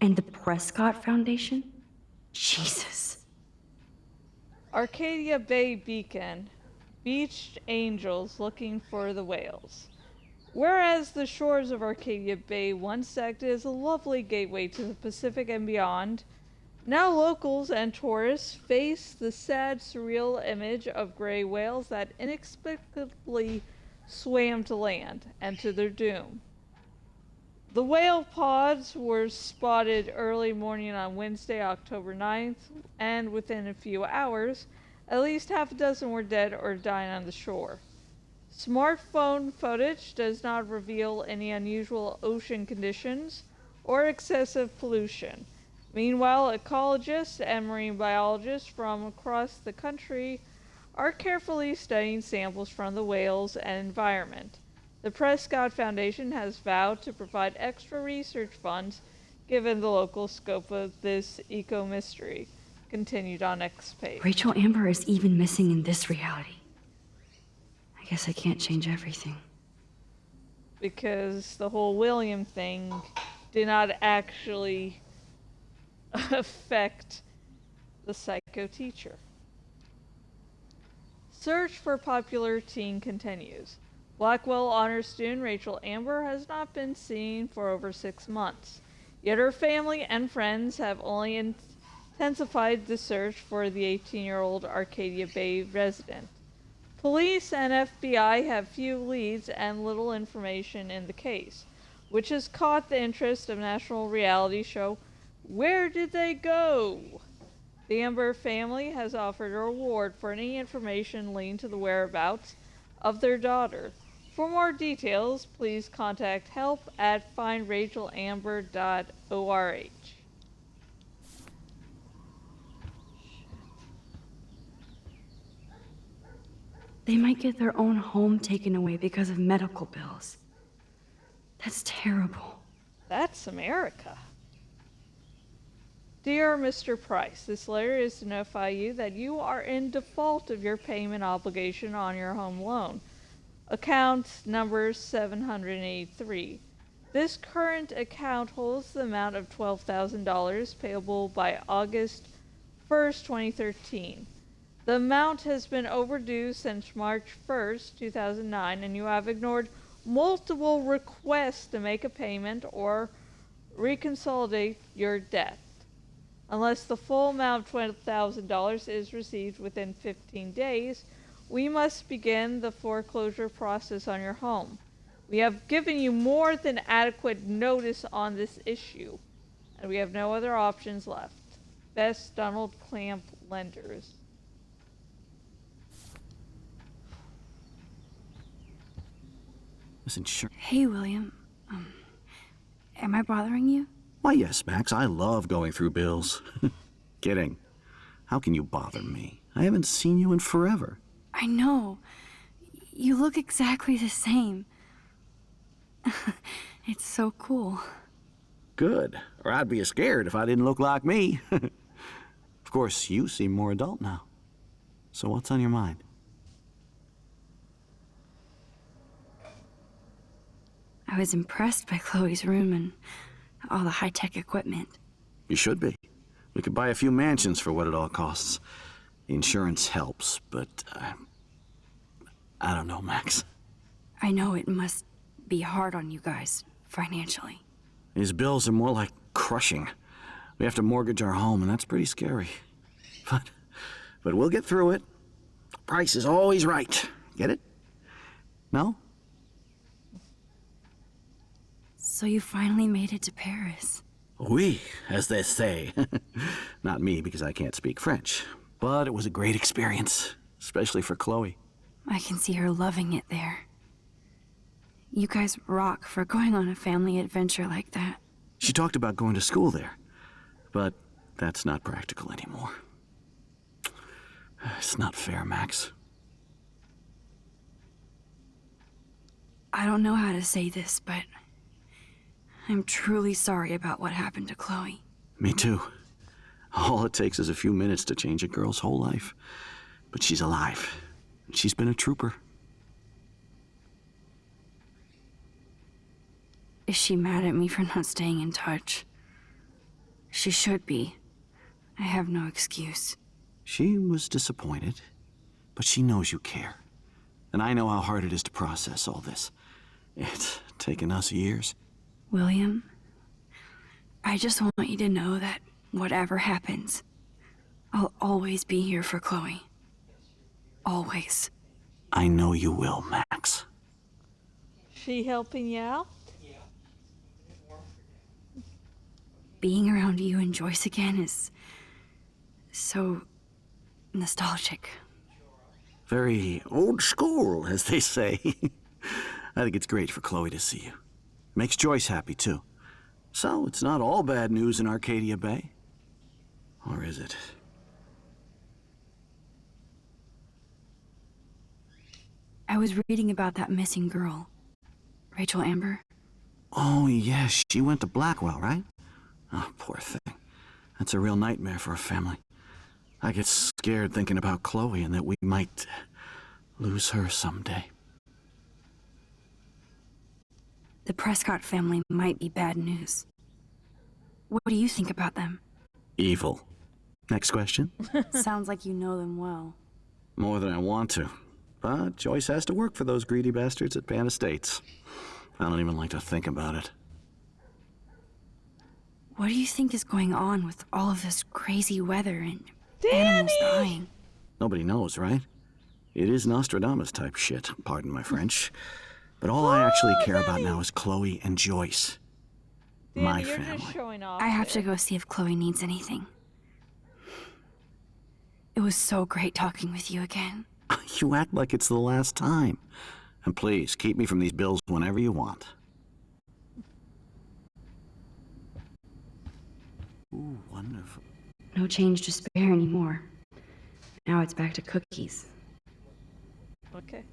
[SPEAKER 3] And the Prescott Foundation? Jesus.
[SPEAKER 1] Arcadia Bay Beacon. Beached angels looking for the whales. Whereas the shores of Arcadia Bay once acted as a lovely gateway to the Pacific and beyond, now locals and tourists face the sad, surreal image of gray whales that inexplicably swam to land and to their doom. The whale pods were spotted early morning on Wednesday, October 9th, and within a few hours, at least half a dozen were dead or dying on the shore. Smartphone footage does not reveal any unusual ocean conditions or excessive pollution. Meanwhile, ecologists and marine biologists from across the country are carefully studying samples from the whales and environment. The Prescott Foundation has vowed to provide extra research funds given the local scope of this eco-mystery. Continued on next page.
[SPEAKER 3] Rachel Amber is even missing in this reality. I guess I can't change everything.
[SPEAKER 1] Because the whole William thing did not actually affect the psycho teacher. Search for popular teen continues. Blackwell honors student Rachel Amber has not been seen for over 6 months. Yet her family and friends have only intensified the search for the 18-year-old Arcadia Bay resident. Police and FBI have few leads and little information in the case, which has caught the interest of national reality show Where Did They Go? The Amber family has offered a reward for any information leading to the whereabouts of their daughter. For more details, please contact help at findrachelamber.org.
[SPEAKER 3] They might get their own home taken away because of medical bills. That's terrible.
[SPEAKER 1] That's America. Dear Mr. Price, this letter is to notify you that you are in default of your payment obligation on your home loan. Account number 783. This current account holds the amount of $12,000 payable by August 1st, 2013. The amount has been overdue since March 1st, 2009, and you have ignored multiple requests to make a payment or reconsolidate your debt. Unless the full amount of $12,000 is received within 15 days, we must begin the foreclosure process on your home. We have given you more than adequate notice on this issue, and we have no other options left. Best, Donald Clamp, Lenders.
[SPEAKER 5] Listen, sure.
[SPEAKER 3] Hey, William. Am I bothering you?
[SPEAKER 5] Why, yes, Max. I love going through bills. Kidding. How can you bother me? I haven't seen you in forever.
[SPEAKER 3] I know. You look exactly the same. It's so cool.
[SPEAKER 5] Good. Or I'd be scared if I didn't look like me. Of course, you seem more adult now. So what's on your mind?
[SPEAKER 3] I was impressed by Chloe's room and all the high-tech equipment.
[SPEAKER 5] You should be. We could buy a few mansions for what it all costs. The insurance helps, but I don't know, Max.
[SPEAKER 3] I know it must be hard on you guys, financially.
[SPEAKER 5] These bills are more like crushing. We have to mortgage our home, and that's pretty scary. But we'll get through it. Price is always right. Get it? No?
[SPEAKER 3] So you finally made it to Paris.
[SPEAKER 5] Oui, as they say. Not me, because I can't speak French. But it was a great experience, especially for Chloe.
[SPEAKER 3] I can see her loving it there. You guys rock for going on a family adventure like that.
[SPEAKER 5] She talked about going to school there, but that's not practical anymore. It's not fair, Max.
[SPEAKER 3] I don't know how to say this, but I'm truly sorry about what happened to Chloe.
[SPEAKER 5] Me too. All it takes is a few minutes to change a girl's whole life. But she's alive. She's been a trooper.
[SPEAKER 3] Is she mad at me for not staying in touch? She should be. I have no excuse.
[SPEAKER 5] She was disappointed, but she knows you care. And I know how hard it is to process all this. It's taken us years.
[SPEAKER 3] William, I just want you to know that whatever happens, I'll always be here for Chloe. Always.
[SPEAKER 5] I know you will, Max.
[SPEAKER 1] She helping you out?
[SPEAKER 3] being around you and Joyce again is so nostalgic.
[SPEAKER 5] Very old school, as they say. I think it's great for Chloe to see you. Makes Joyce happy, too. So, it's not all bad news in Arcadia Bay. Or is it?
[SPEAKER 3] I was reading about that missing girl, Rachel Amber.
[SPEAKER 5] Oh, yeah, she went to Blackwell, right? Oh, poor thing. That's a real nightmare for a family. I get scared thinking about Chloe and that we might lose her someday.
[SPEAKER 3] The Prescott family might be bad news. What do you think about them?
[SPEAKER 5] Evil. Next question?
[SPEAKER 4] Sounds like you know them well.
[SPEAKER 5] More than I want to. But Joyce has to work for those greedy bastards at Pan Estates. I don't even like to think about it.
[SPEAKER 3] What do you think is going on with all of this crazy weather and
[SPEAKER 1] Danny!
[SPEAKER 3] animals dying?
[SPEAKER 5] Nobody knows, right? It is Nostradamus type shit, pardon my French. But all I actually care about now is Chloe and Joyce.
[SPEAKER 1] Danny,
[SPEAKER 5] My
[SPEAKER 1] you're
[SPEAKER 5] family.
[SPEAKER 1] just showing off.
[SPEAKER 3] I have to
[SPEAKER 1] here.
[SPEAKER 3] go see if Chloe needs anything. It was so great talking with you again.
[SPEAKER 5] You act like it's the last time. And please, keep me from these bills whenever you want. Ooh, wonderful.
[SPEAKER 3] No change to spare anymore. Now it's back to cookies.
[SPEAKER 1] Okay.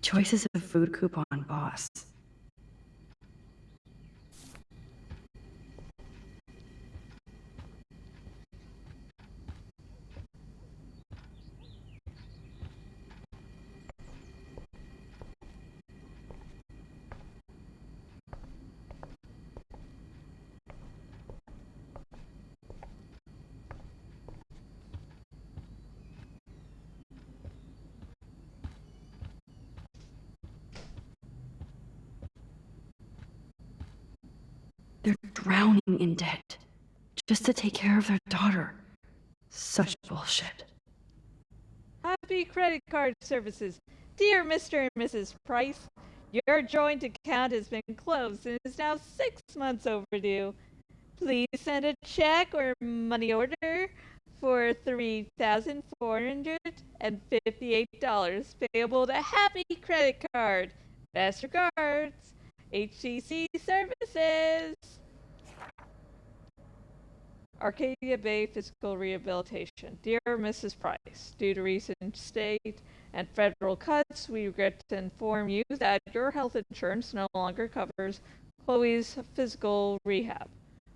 [SPEAKER 3] Choices of food coupon boss. They're drowning in debt just to take care of their daughter. Such bullshit.
[SPEAKER 1] Happy credit card services. Dear Mr. and Mrs. Price, your joint account has been closed and is now 6 months overdue. Please send a check or money order for $3,458 payable to Happy Credit Card. Best regards, HCC Services. Arcadia Bay Physical Rehabilitation. Dear Mrs. Price, due to recent state and federal cuts, we regret to inform you that your health insurance no longer covers Chloe's physical rehab.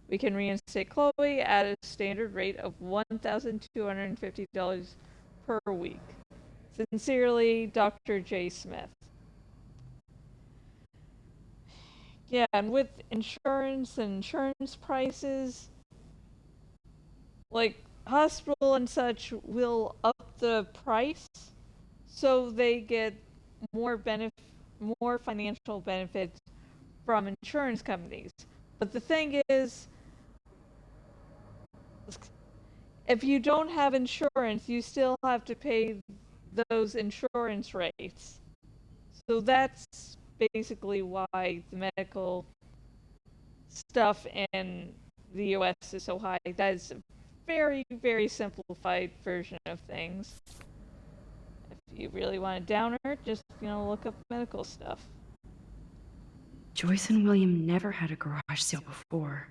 [SPEAKER 1] We can reinstate Chloe at a standard rate of $1,250 per week. Sincerely, Dr. J. Smith. Yeah, and with insurance and insurance prices, like hospital and such will up the price so they get more more financial benefits from insurance companies. But the thing is, if you don't have insurance, you still have to pay those insurance rates. So that's basically why the medical stuff in the US is so high. That is a very, very simplified version of things. If you really want a downer, just, look up medical stuff.
[SPEAKER 3] Joyce and William never had a garage sale before.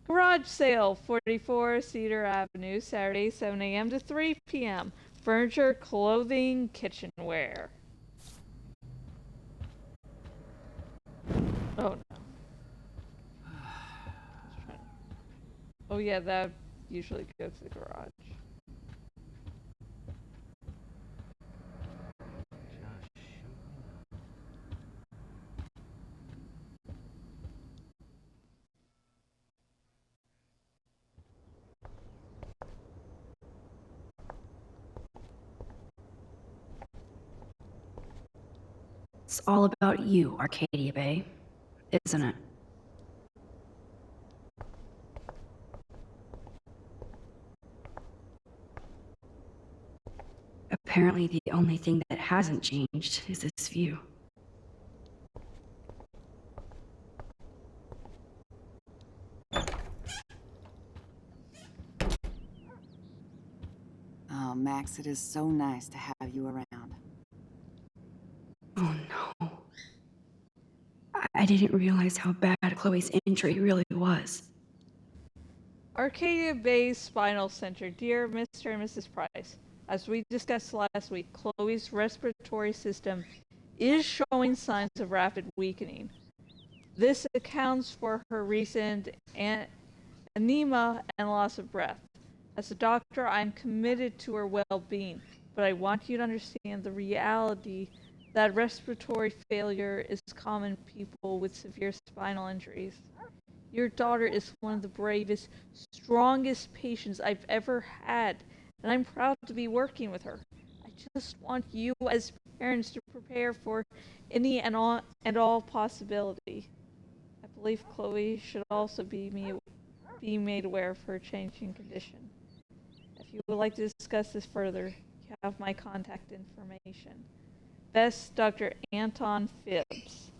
[SPEAKER 1] Garage sale, 44 Cedar Avenue, Saturday, 7 a.m. to 3 p.m. Furniture, clothing, kitchenware. Oh no. Oh yeah, that usually goes to the garage.
[SPEAKER 3] It's all about you, Arcadia Bay, isn't it? Apparently the only thing that hasn't changed is this view.
[SPEAKER 6] Oh, Max, it is so nice to have you around.
[SPEAKER 3] Oh no. I didn't realize how bad Chloe's injury really was.
[SPEAKER 1] Arcadia Bay Spinal Center. Dear Mr. and Mrs. Price, as we discussed last week, Chloe's respiratory system is showing signs of rapid weakening. This accounts for her recent anemia and loss of breath. As a doctor, I am committed to her well-being, but I want you to understand the reality that respiratory failure is common in people with severe spinal injuries. Your daughter is one of the bravest, strongest patients I've ever had, and I'm proud to be working with her. I just want you as parents to prepare for any and all possibility. I believe Chloe should also be made aware of her changing condition. If you would like to discuss this further, you have my contact information. Best, Dr. Anton Phibbs.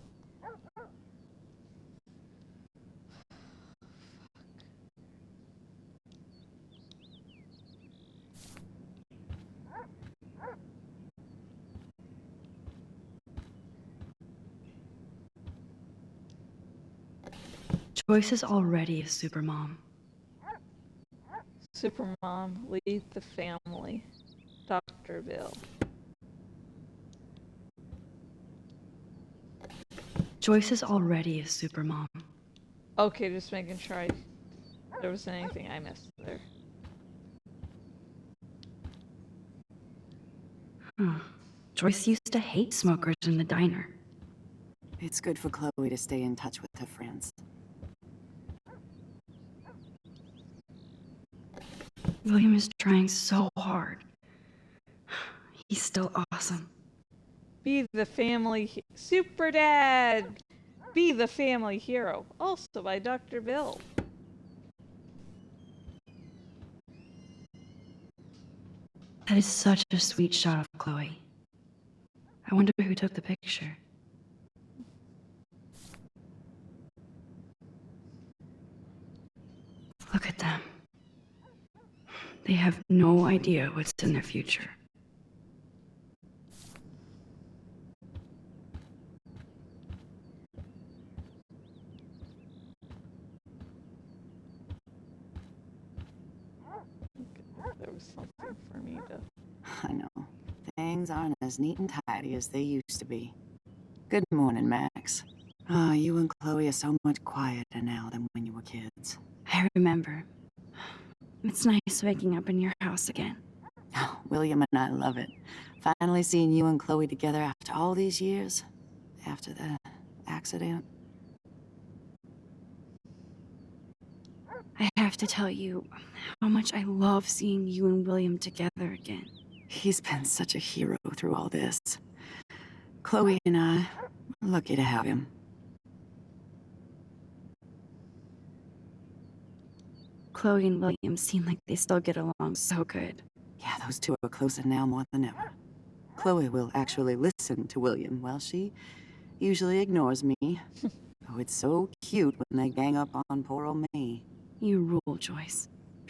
[SPEAKER 3] Joyce is already a supermom.
[SPEAKER 1] Supermom, lead the family. Dr. Bill.
[SPEAKER 3] Joyce is already a supermom.
[SPEAKER 1] Okay, just making sure there wasn't anything I missed there.
[SPEAKER 3] Joyce used to hate smokers in the diner.
[SPEAKER 6] It's good for Chloe to stay in touch with her friends.
[SPEAKER 3] William is trying so hard. He's still awesome.
[SPEAKER 1] Be the family super dad. Be the family hero. Also by Dr. Bill.
[SPEAKER 3] That is such a sweet shot of Chloe. I wonder who took the picture. Look at them. They have no idea what's in their future.
[SPEAKER 1] There was something for me to...
[SPEAKER 6] I know. Things aren't as neat and tidy as they used to be. Good morning, Max. Ah, you and Chloe are so much quieter now than when you were kids.
[SPEAKER 3] I remember. It's nice waking up in your house again.
[SPEAKER 6] Oh, William and I love it. Finally seeing you and Chloe together after all these years. After the accident.
[SPEAKER 3] I have to tell you how much I love seeing you and William together again.
[SPEAKER 6] He's been such a hero through all this. Chloe and I are lucky to have him.
[SPEAKER 3] Chloe and William seem like they still get along so good.
[SPEAKER 6] Yeah, those two are closer now more than ever. Chloe will actually listen to William, while she usually ignores me. Oh, it's so cute when they gang up on poor old me.
[SPEAKER 3] You rule, Joyce.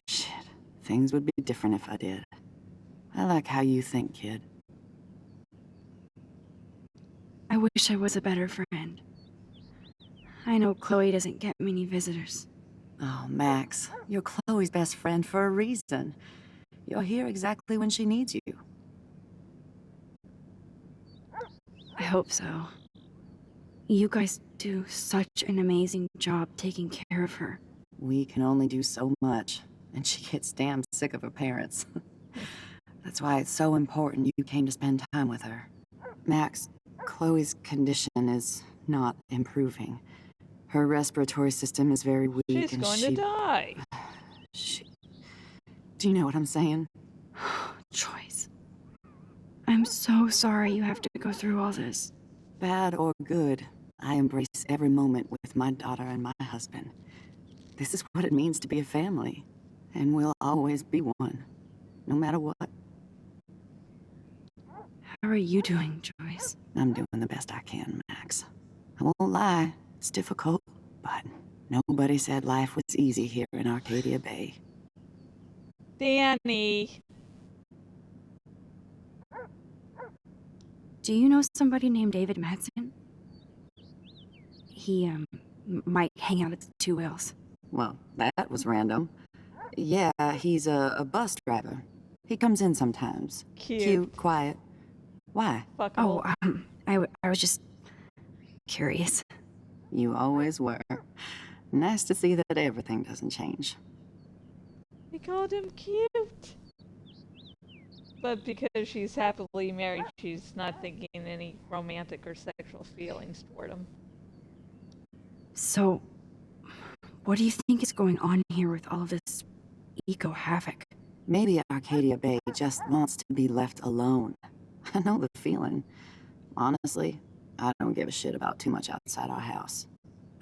[SPEAKER 6] Shit, things would be different if I did. I like how you think, kid.
[SPEAKER 3] I wish I was a better friend. I know Chloe doesn't get many visitors.
[SPEAKER 6] Oh, Max, you're Chloe's best friend for a reason. You're here exactly when she needs you.
[SPEAKER 3] I hope so. You guys do such an amazing job taking care of her.
[SPEAKER 6] We can only do so much, and she gets damn sick of her parents. That's why it's so important you came to spend time with her. Max, Chloe's condition is not improving. Her respiratory system is very weak.
[SPEAKER 1] She's
[SPEAKER 6] and
[SPEAKER 1] going to die.
[SPEAKER 6] Do you know what I'm saying?
[SPEAKER 3] Joyce. I'm so sorry you have to go through all this.
[SPEAKER 6] Bad or good, I embrace every moment with my daughter and my husband. This is what it means to be a family, and we'll always be one, no matter what.
[SPEAKER 3] How are you doing, Joyce?
[SPEAKER 6] I'm doing the best I can, Max. I won't lie, it's difficult, but nobody said life was easy here in Arcadia Bay.
[SPEAKER 1] Danny.
[SPEAKER 3] Do you know somebody named David Madsen? He, might hang out at the Two Whales.
[SPEAKER 6] Well, that was random. Yeah, he's a bus driver. He comes in sometimes.
[SPEAKER 1] Cute.
[SPEAKER 6] Quiet. Why?
[SPEAKER 3] Oh,
[SPEAKER 1] Fuckable.
[SPEAKER 3] I was just curious.
[SPEAKER 6] You always were. Nice to see that everything doesn't change.
[SPEAKER 1] He called him cute. But because she's happily married, she's not thinking any romantic or sexual feelings toward him.
[SPEAKER 3] So, what do you think is going on here with all of this eco-havoc?
[SPEAKER 6] Maybe Arcadia Bay just wants to be left alone. I know the feeling. Honestly, I don't give a shit about too much outside our house.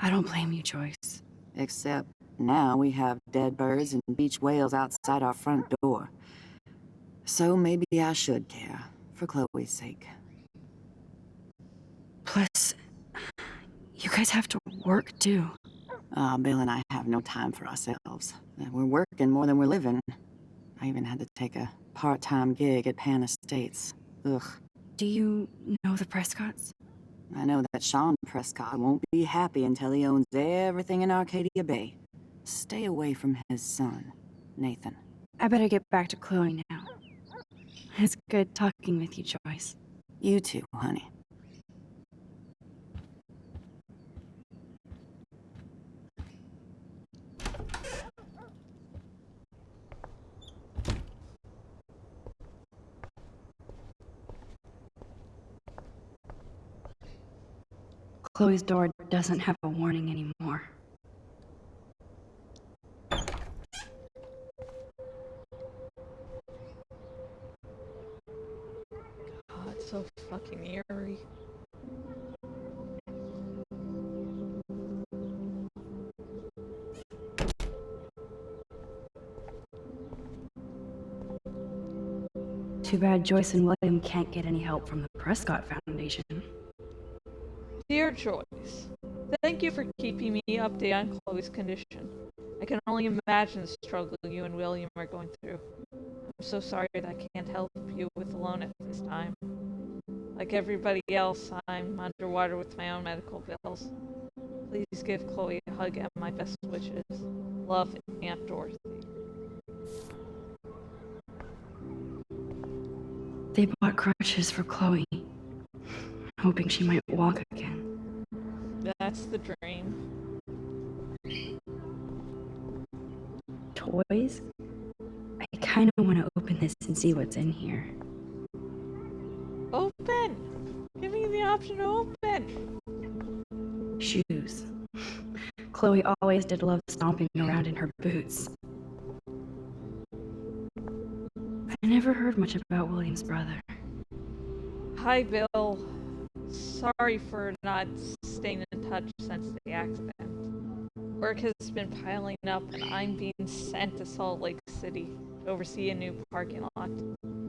[SPEAKER 3] I don't blame you, Joyce.
[SPEAKER 6] Except now we have dead birds and beach whales outside our front door. So maybe I should care, for Chloe's sake.
[SPEAKER 3] Plus, you guys have to work too.
[SPEAKER 6] Bill and I have no time for ourselves. We're working more than we're living. I even had to take a part-time gig at Pan Estates. Ugh.
[SPEAKER 3] Do you know the Prescotts?
[SPEAKER 6] I know that Sean Prescott won't be happy until he owns everything in Arcadia Bay. Stay away from his son, Nathan.
[SPEAKER 3] I better get back to Chloe now. It's good talking with you, Joyce.
[SPEAKER 6] You too, honey.
[SPEAKER 3] Chloe's door doesn't have a warning anymore.
[SPEAKER 1] God, it's so fucking eerie.
[SPEAKER 3] Too bad Joyce and William can't get any help from the Prescott Foundation.
[SPEAKER 1] Dear Joyce, thank you for keeping me updated on Chloe's condition. I can only imagine the struggle you and William are going through. I'm so sorry that I can't help you with alone at this time. Like everybody else, I'm underwater with my own medical bills. Please give Chloe a hug and my best wishes. Love, Aunt Dorothy.
[SPEAKER 3] They bought crutches for Chloe, hoping she might walk again.
[SPEAKER 1] That's the dream.
[SPEAKER 3] Toys? I kind of want to open this and see what's in here.
[SPEAKER 1] Open! Give me the option to open!
[SPEAKER 3] Shoes. Chloe always did love stomping around in her boots. I never heard much about William's brother.
[SPEAKER 1] Hi, Bill. Sorry for not staying in touch since the accident. Work has been piling up and I'm being sent to Salt Lake City to oversee a new parking lot.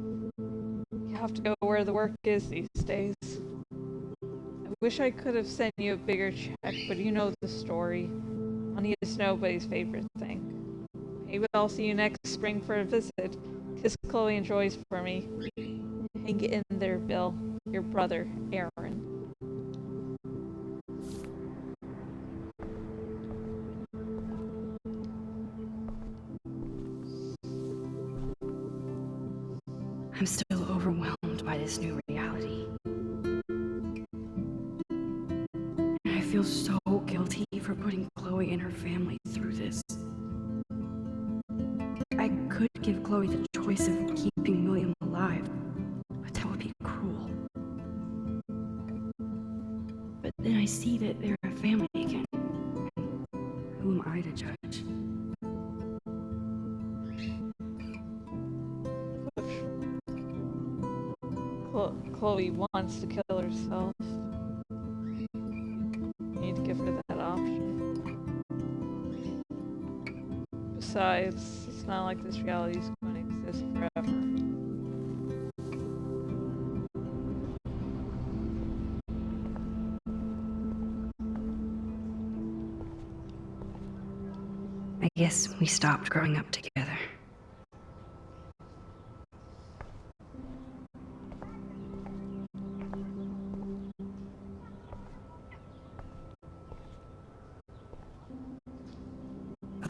[SPEAKER 1] You have to go where the work is these days. I wish I could have sent you a bigger check, but you know the story. Money is nobody's favorite thing. Maybe I'll see you next spring for a visit. Kiss Chloe and Joyce for me. Hang in there, Bill. Your brother, Aaron.
[SPEAKER 3] I'm still overwhelmed by this new reality. And I feel so guilty for putting Chloe and her family through this. I could give Chloe the choice of keeping William alive, but that would be cruel. But then I see that they're a family again. Who am I to judge?
[SPEAKER 1] Chloe wants to kill herself. You need to give her that option. Besides, it's not like this reality is going to exist forever.
[SPEAKER 3] I guess we stopped growing up together.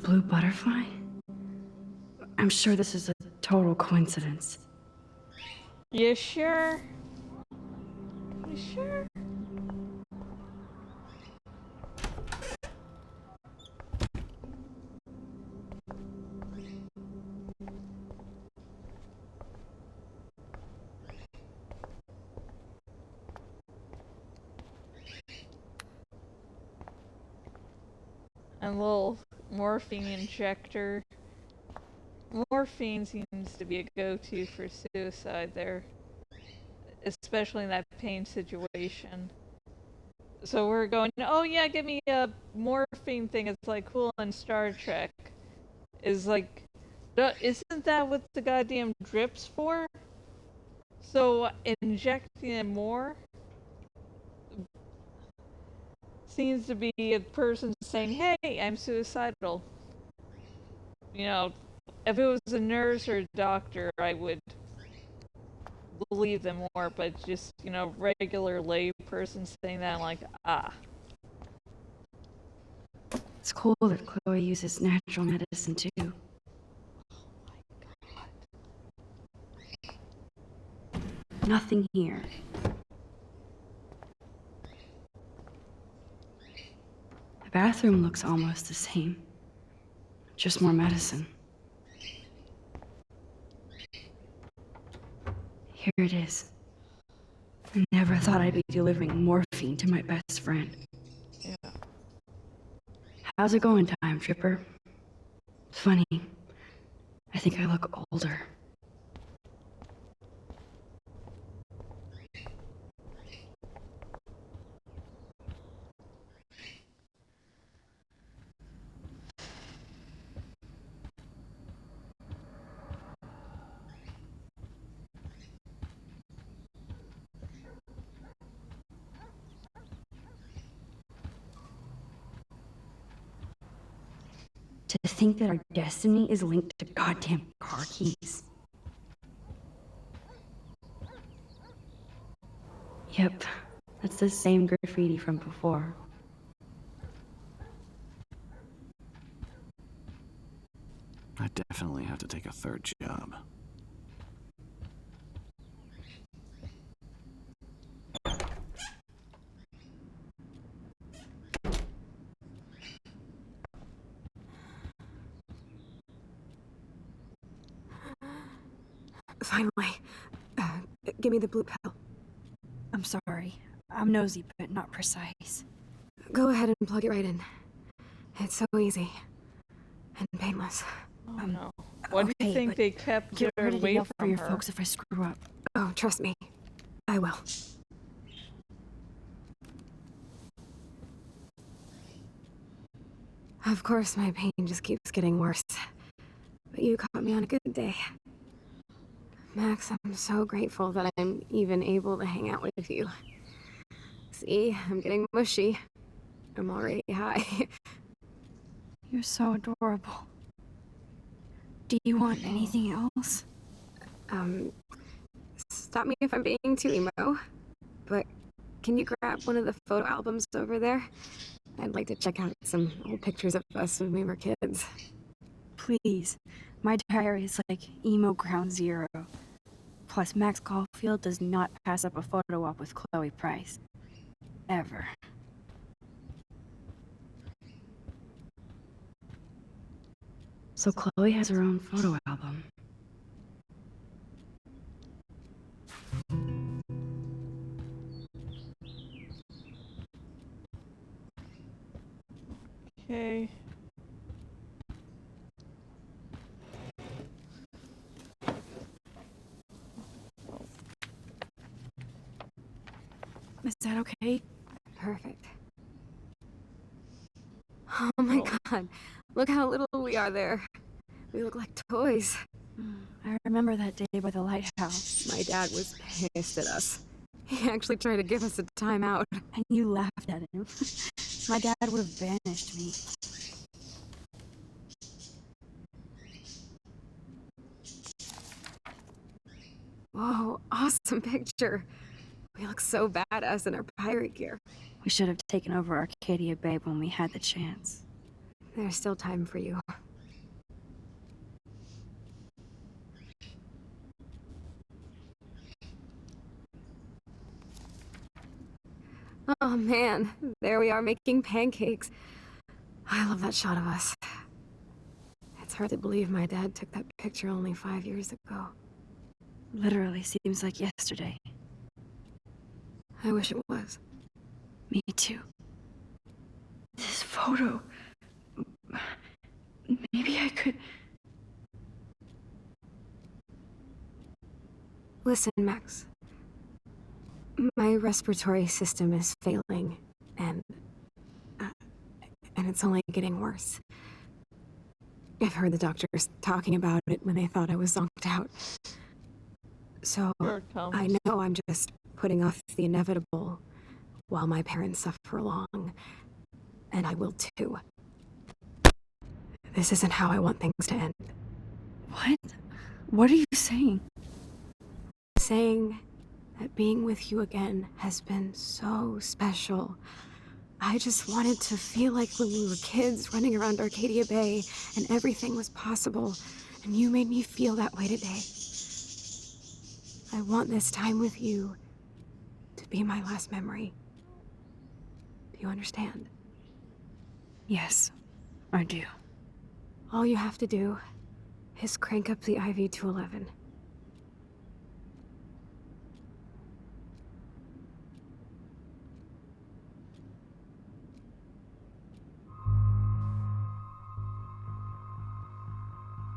[SPEAKER 3] blue butterfly? I'm sure this is a total coincidence.
[SPEAKER 1] You sure? You sure? A little morphine injector. Morphine seems to be a go-to for suicide there, especially in that pain situation. So we're going, oh yeah, give me a morphine thing. It's like cool in Star Trek. Is like, isn't that what the goddamn drip's for? So injecting it more seems to be a person saying, hey, I'm suicidal. You know, if it was a nurse or a doctor, I would believe them more, but just, you know, regular lay person saying that, I'm like, ah.
[SPEAKER 3] It's cool that Chloe uses natural medicine too. Nothing here. The bathroom looks almost the same. Just more medicine. Here it is. I never thought I'd be delivering morphine to my best friend.
[SPEAKER 1] Yeah.
[SPEAKER 3] How's it going, Time Tripper? Funny. I think I look older. To think that our destiny is linked to goddamn car keys. Yep, that's the same graffiti from before.
[SPEAKER 5] I definitely have to take a third job.
[SPEAKER 2] Finally. Give me the blue pill.
[SPEAKER 4] I'm sorry. I'm nosy, but not precise.
[SPEAKER 2] Go ahead and plug it right in. It's so easy. And painless.
[SPEAKER 1] Oh no. What do you
[SPEAKER 3] okay,
[SPEAKER 1] think
[SPEAKER 3] but
[SPEAKER 1] they kept
[SPEAKER 3] Get
[SPEAKER 1] her
[SPEAKER 3] ready to
[SPEAKER 1] away
[SPEAKER 3] yell for
[SPEAKER 1] from
[SPEAKER 3] your
[SPEAKER 1] her?
[SPEAKER 3] folks if I screw up.
[SPEAKER 2] Oh, trust me. I will. Of course, my pain just keeps getting worse. But you caught me on a good day. Max, I'm so grateful that I'm even able to hang out with you. See, I'm getting mushy. I'm already high.
[SPEAKER 4] You're so adorable. Do you want anything else?
[SPEAKER 2] Stop me if I'm being too emo, but can you grab one of the photo albums over there? I'd like to check out some old pictures of us when we were kids.
[SPEAKER 4] Please. My diary is like emo ground zero. Plus, Max Caulfield does not pass up a photo op with Chloe Price. Ever.
[SPEAKER 3] So Chloe has her own photo album.
[SPEAKER 1] Okay.
[SPEAKER 4] Is that okay?
[SPEAKER 2] Perfect. Oh my god, look how little we are there. We look like toys.
[SPEAKER 4] I remember that day by the lighthouse.
[SPEAKER 2] My dad was pissed at us. He actually tried to give us a timeout.
[SPEAKER 4] And you laughed at him. My dad would have banished me.
[SPEAKER 2] Whoa, awesome picture. We look so badass in our pirate gear.
[SPEAKER 4] We should have taken over Arcadia Bay when we had the chance.
[SPEAKER 2] There's still time for you. Oh man, there we are making pancakes. I love that shot of us. It's hard to believe my dad took that picture only 5 years ago.
[SPEAKER 4] Literally seems like yesterday.
[SPEAKER 2] I wish it was.
[SPEAKER 4] Me too.
[SPEAKER 3] This photo. Maybe I could.
[SPEAKER 2] Listen, Max. My respiratory system is failing, and it's only getting worse. I've heard the doctors talking about it when they thought I was zonked out. So
[SPEAKER 1] Here it comes.
[SPEAKER 2] I know I'm just putting off the inevitable while my parents suffer along, and I will too. This isn't how I want things to end.
[SPEAKER 4] What? What are you saying?
[SPEAKER 2] Saying that being with you again has been so special. I just wanted to feel like when we were kids running around Arcadia Bay and everything was possible, and you made me feel that way today. I want this time with you to be my last memory. Do you understand?
[SPEAKER 4] Yes, I do.
[SPEAKER 2] All you have to do is crank up the IV to 11.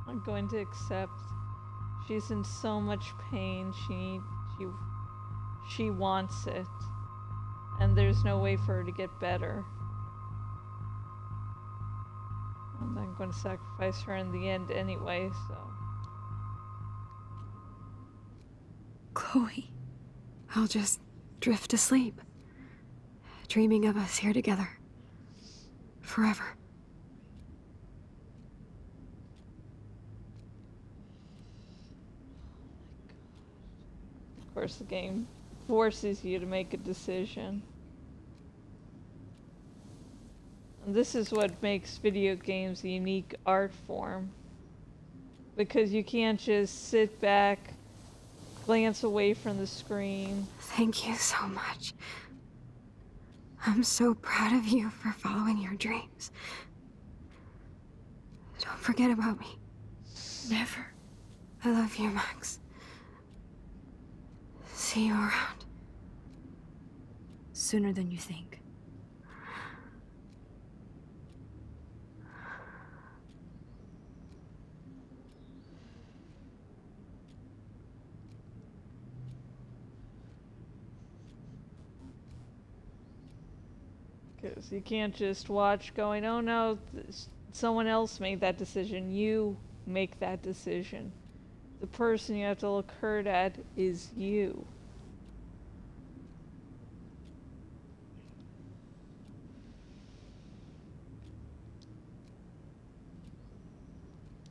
[SPEAKER 1] I'm going to accept. She's in so much pain. She wants it, and there's no way for her to get better. And I'm going to sacrifice her in the end anyway. So
[SPEAKER 4] Chloe.
[SPEAKER 2] I'll just drift asleep, dreaming of us here together. Forever.
[SPEAKER 1] of course the game forces you to make a decision. And this is what makes video games a unique art form. Because you can't just sit back, glance away from the screen.
[SPEAKER 2] Thank you so much. I'm so proud of you for following your dreams. Don't forget about me.
[SPEAKER 4] Never.
[SPEAKER 2] I love you, Max. See you around.
[SPEAKER 4] Sooner than you think.
[SPEAKER 1] Because you can't just watch going, oh no, someone else made that decision. You make that decision. The person you have to look hurt at is you.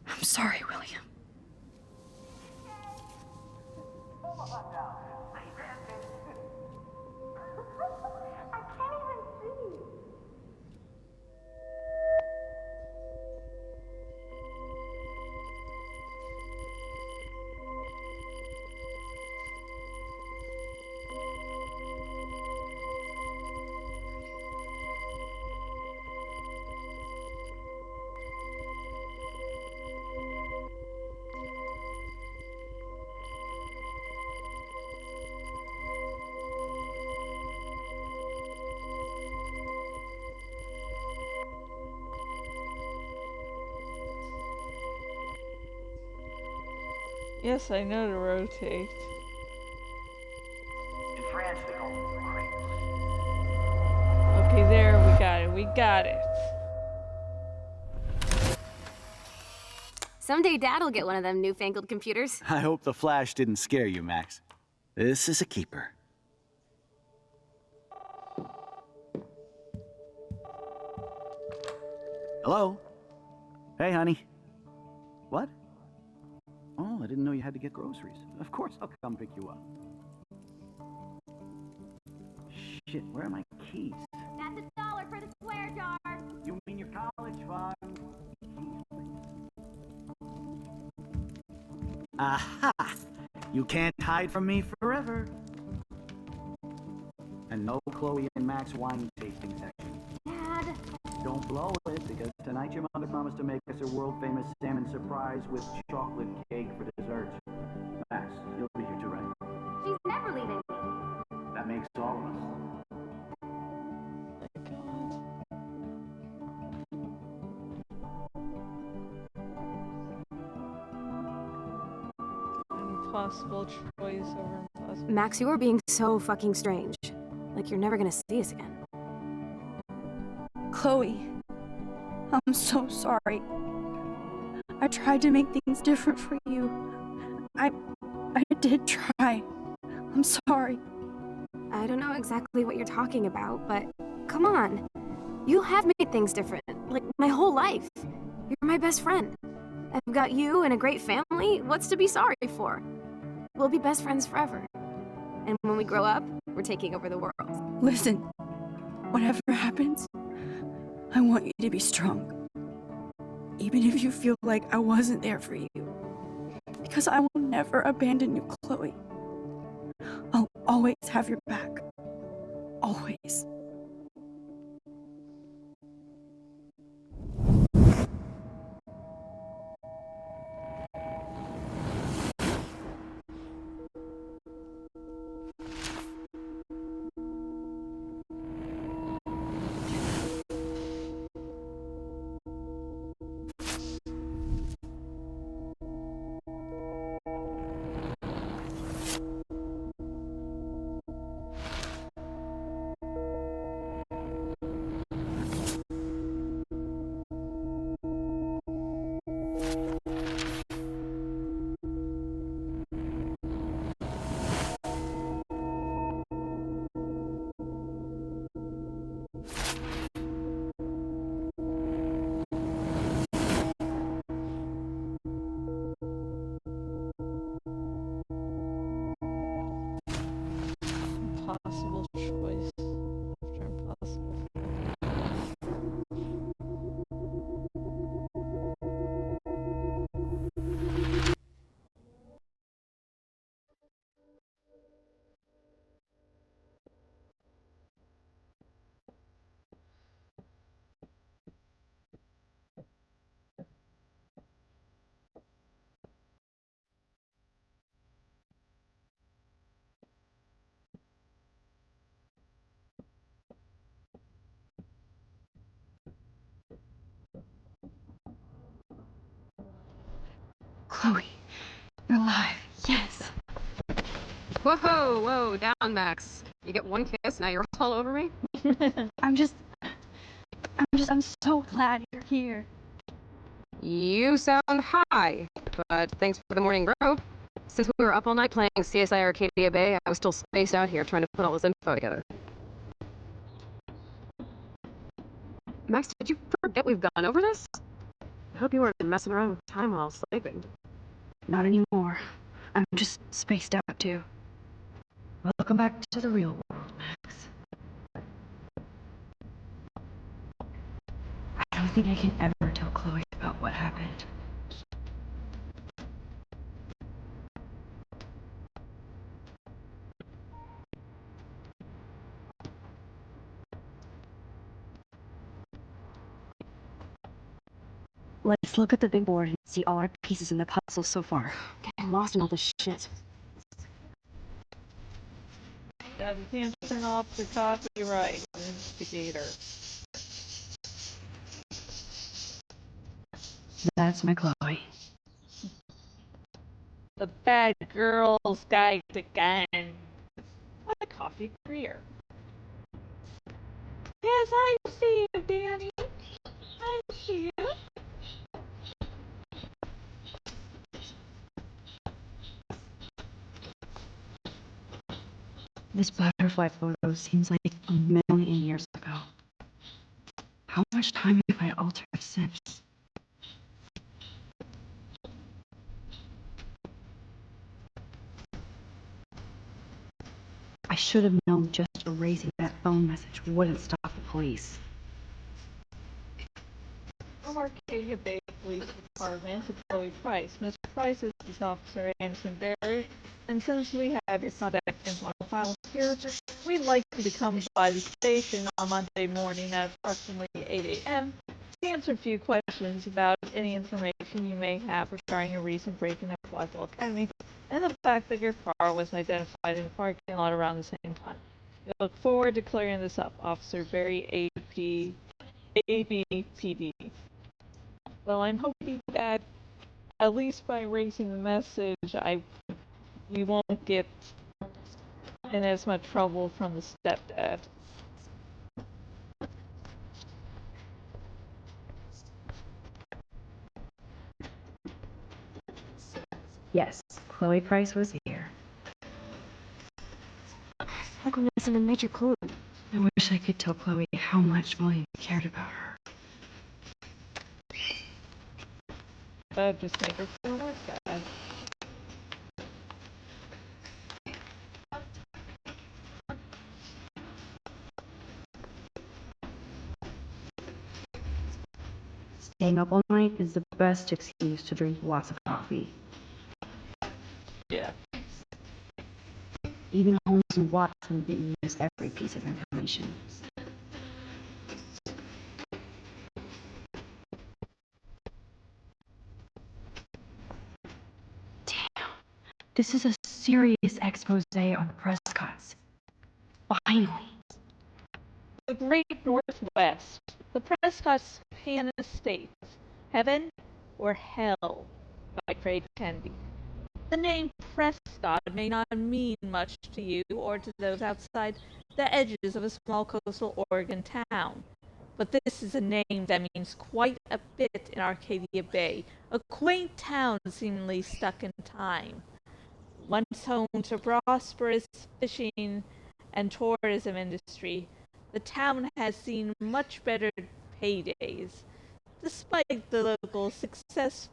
[SPEAKER 3] I'm sorry, William.
[SPEAKER 1] Yes, I know to rotate.
[SPEAKER 5] In France, they call them crates.
[SPEAKER 1] Okay, there, we got it. We got it.
[SPEAKER 2] Someday Dad'll get one of them newfangled computers.
[SPEAKER 5] I hope the flash didn't scare you, Max. This is a keeper. Hello? Hey, honey. What? Oh, I didn't know you had to get groceries. Of course I'll come pick you up. Shit, where are my keys?
[SPEAKER 7] That's $1 for the square jar.
[SPEAKER 5] You mean your college fund? Aha! You can't hide from me forever. And and no Chloe and Max wine tasting section.
[SPEAKER 7] Dad,
[SPEAKER 5] Don't blow it, because tonight your mother promised to make us a world-famous salmon surprise with chocolate cake for dessert. Max, you'll be here too, right?
[SPEAKER 7] she's never leaving me.
[SPEAKER 5] That makes all of us.
[SPEAKER 1] My God. Impossible choice over impossible.
[SPEAKER 2] Max, you are being so fucking strange. Like you're never gonna see us again.
[SPEAKER 4] Chloe, I'm so sorry. I tried to make things different for you. I did try. I'm sorry.
[SPEAKER 2] I don't know exactly what you're talking about, but come on. You have made things different, like my whole life. You're my best friend. I've got you and a great family. What's to be sorry for? We'll be best friends forever. And when we grow up, we're taking over the world.
[SPEAKER 4] Listen, whatever happens, I want you to be strong. Even if you feel like I wasn't there for you. Because I will never abandon you, Chloe. I'll always have your back. Always.
[SPEAKER 1] Impossible choice after impossible.
[SPEAKER 3] Chloe, you're alive. Yes.
[SPEAKER 2] Whoa, down, Max. You get one kiss, now you're all over me?
[SPEAKER 4] I'm so glad you're here.
[SPEAKER 2] You sound high, but thanks for the morning grove. Since we were up all night playing CSI Arcadia Bay, I was still spaced out here trying to put all this info together. Max, did you forget we've gone over this? I hope you weren't messing around with time while sleeping.
[SPEAKER 3] Not anymore. I'm just spaced out too. Welcome back to the real world, Max. I don't think I can ever tell Chloe about what happened. Let's look at the big board and see all our pieces in the puzzle so far. Getting lost in all this shit.
[SPEAKER 1] Yeah, you can't turn off the copyright instigator.
[SPEAKER 3] That's my Chloe.
[SPEAKER 1] The bad girls died again. What a coffee career. Yes, I see you, Danny. I see you.
[SPEAKER 3] This butterfly photo seems like a million years ago. How much time have I altered since? I should have known just erasing that phone message wouldn't stop the police.
[SPEAKER 1] From Arcadia Bay Police Department to Chloe Price. Miss Price is Officer Anderson Barry. And since we have your contact info files here, we'd like you to come by the station on Monday morning at approximately 8 a.m. to answer a few questions about any information you may have regarding your recent break-in at Blackwell Academy and the fact that your car was identified in the parking lot around the same time. We look forward to clearing this up, Officer Barry ABPD. Well, I'm hoping that at least by raising the message, we won't get in as much trouble from the stepdad.
[SPEAKER 3] Yes, Chloe Price was here.
[SPEAKER 2] Like we're missing a major clue.
[SPEAKER 3] I wish I could tell Chloe how much William cared about her.
[SPEAKER 1] That'd just make her feel more sad.
[SPEAKER 3] Staying up all night is the best excuse to drink lots of coffee.
[SPEAKER 1] Yeah.
[SPEAKER 3] Even Holmes and Watson didn't use every piece of information. Damn. This is a serious expose on Prescott's. Finally.
[SPEAKER 1] The Great Northwest, the Prescott's Pan Estates, heaven or hell by Craig Kennedy. The name Prescott may not mean much to you or to those outside the edges of a small coastal Oregon town, but this is a name that means quite a bit in Arcadia Bay, a quaint town seemingly stuck in time. Once home to prosperous fishing and tourism industry, the town has seen much better paydays. Despite the local success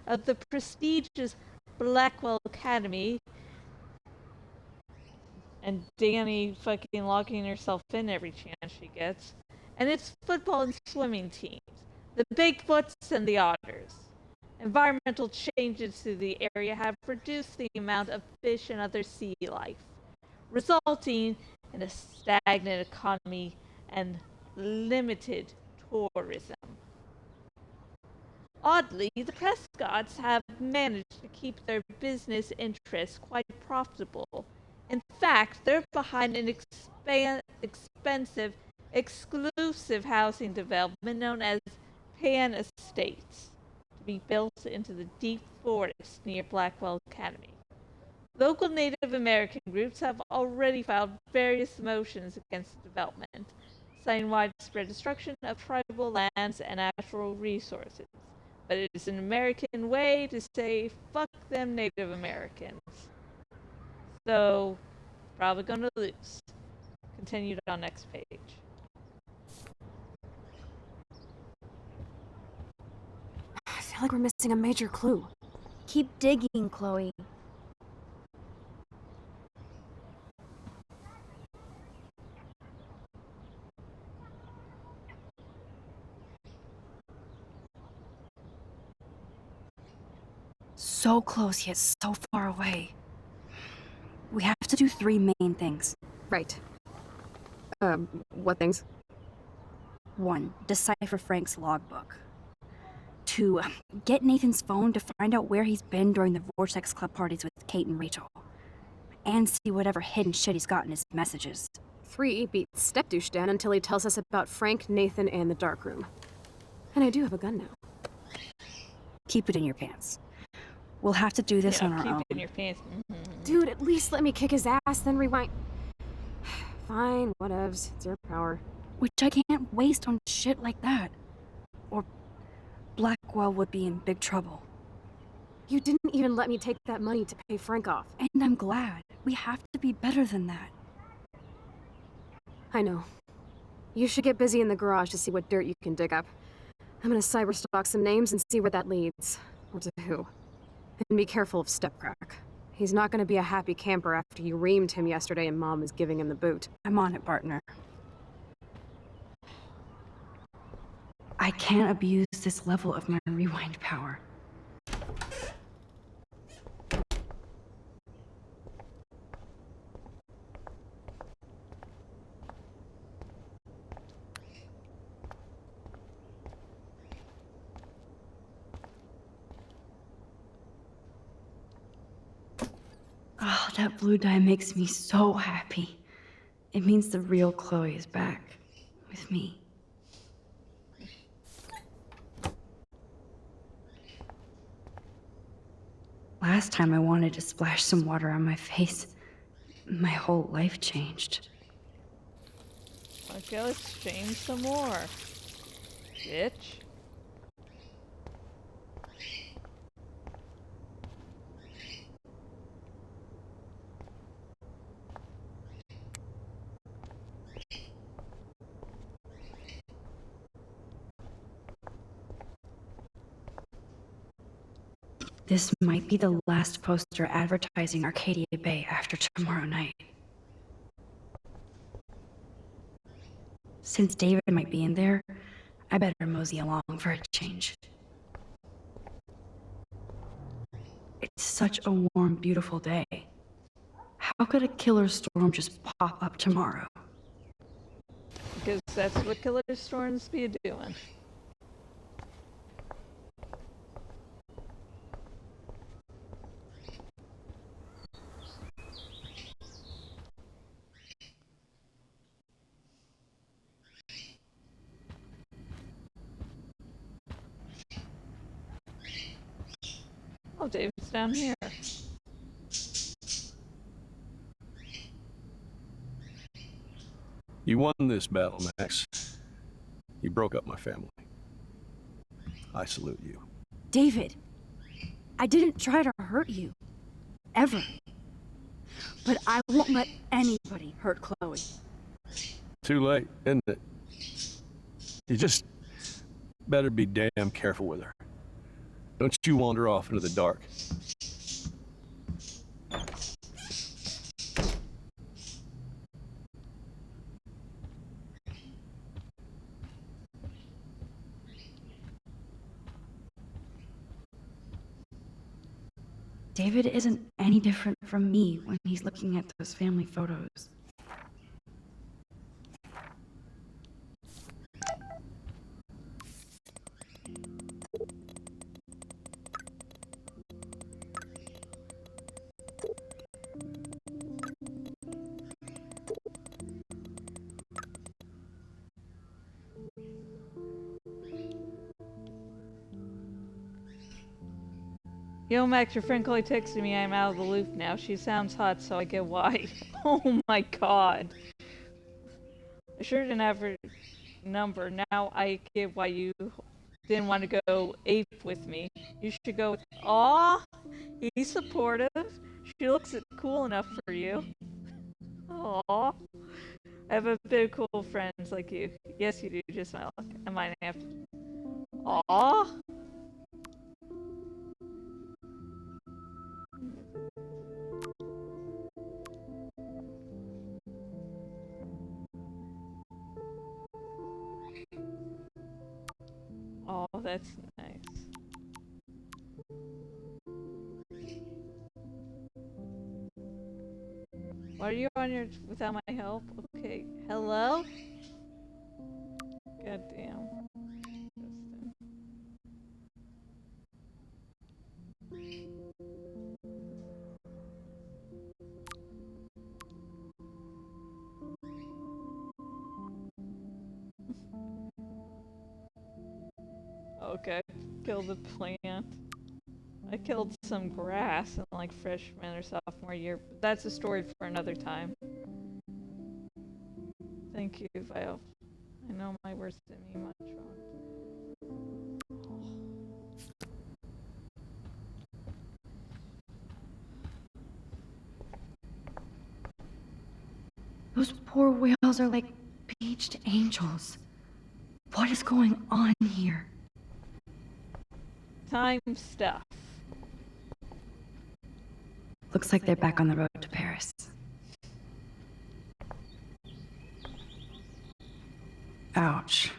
[SPEAKER 1] of the prestigious Blackwell Academy and Danny fucking locking herself in every chance she gets, and its football and swimming teams, the Bigfoots and the Otters. Environmental changes to the area have reduced the amount of fish and other sea life, resulting in a stagnant economy and limited tourism. Oddly, the Prescotts have managed to keep their business interests quite profitable. In fact, they're behind an expensive, exclusive housing development known as Pan Estates, to be built into the deep forest near Blackwell Academy. Local Native American groups have already filed various motions against the development, citing widespread destruction of tribal lands and natural resources. But it is an American way to say, fuck them Native Americans. So, probably gonna lose. Continued on next page.
[SPEAKER 2] I feel like we're missing a major clue.
[SPEAKER 4] Keep digging, Chloe. So close yet so far away. We have to do 3 main things.
[SPEAKER 2] Right. What things?
[SPEAKER 4] 1. Decipher Frank's logbook. 2. Get Nathan's phone to find out where he's been during the Vortex Club parties with Kate and Rachel. And see whatever hidden shit he's got in his messages.
[SPEAKER 2] 3 beat Step Douche Dan until he tells us about Frank, Nathan, and the dark room. And I do have a gun now.
[SPEAKER 4] Keep it in your pants. We'll have to do this on our
[SPEAKER 1] keep
[SPEAKER 4] own.
[SPEAKER 1] it in your pants. Mm-hmm.
[SPEAKER 2] Dude, at least let me kick his ass, then rewind. Fine, whatevs. It's your power.
[SPEAKER 4] Which I can't waste on shit like that. Or Blackwell would be in big trouble.
[SPEAKER 2] You didn't even let me take that money to pay Frank off.
[SPEAKER 4] And I'm glad. We have to be better than that.
[SPEAKER 2] I know. You should get busy in the garage to see what dirt you can dig up. I'm gonna cyberstalk some names and see where that leads. Or to who. And be careful of Stepcrack. He's not gonna be a happy camper after you reamed him yesterday and Mom is giving him the boot.
[SPEAKER 4] I'm on it, partner. I can't abuse this level of my rewind power.
[SPEAKER 3] Oh, that blue dye makes me so happy. It means the real Chloe is back with me. Last time I wanted to splash some water on my face. My whole life changed.
[SPEAKER 1] Okay, let's change some more. Bitch.
[SPEAKER 3] This might be the last poster advertising Arcadia Bay after tomorrow night. Since David might be in there, I better mosey along for a change. It's such a warm, beautiful day. How could a killer storm just pop up tomorrow?
[SPEAKER 1] Because that's what killer storms be doing. Oh, David's down here.
[SPEAKER 8] You won this battle, Max. You broke up my family. I salute you.
[SPEAKER 4] David, I didn't try to hurt you. Ever. But I won't let anybody hurt Chloe.
[SPEAKER 8] Too late, isn't it? You just better be damn careful with her. Don't you wander off into the dark.
[SPEAKER 3] David isn't any different from me when he's looking at those family photos.
[SPEAKER 1] Yo, Max, your friend Chloe texted me I'm out of the loop now. She sounds hot, so I get why. Oh my god. I sure didn't have her number. Now I get why you didn't want to go ape with me. You should go with... Aw! He's supportive. She looks cool enough for you. Aw. I have a bit of cool friends like you. Yes, you do. Just my luck. I might have to... Aw! Oh, that's nice. Why are you on your without my help? Okay. Hello? Goddamn. Justin. Okay. Kill the plant. I killed some grass in like freshman or sophomore year, but that's a story for another time. Thank you, Vio. I know my words didn't mean much wrong.
[SPEAKER 3] Those poor whales are like beached angels. What is going on here?
[SPEAKER 1] Time stuff.
[SPEAKER 3] Looks like they're back on the road to Paris. Ouch.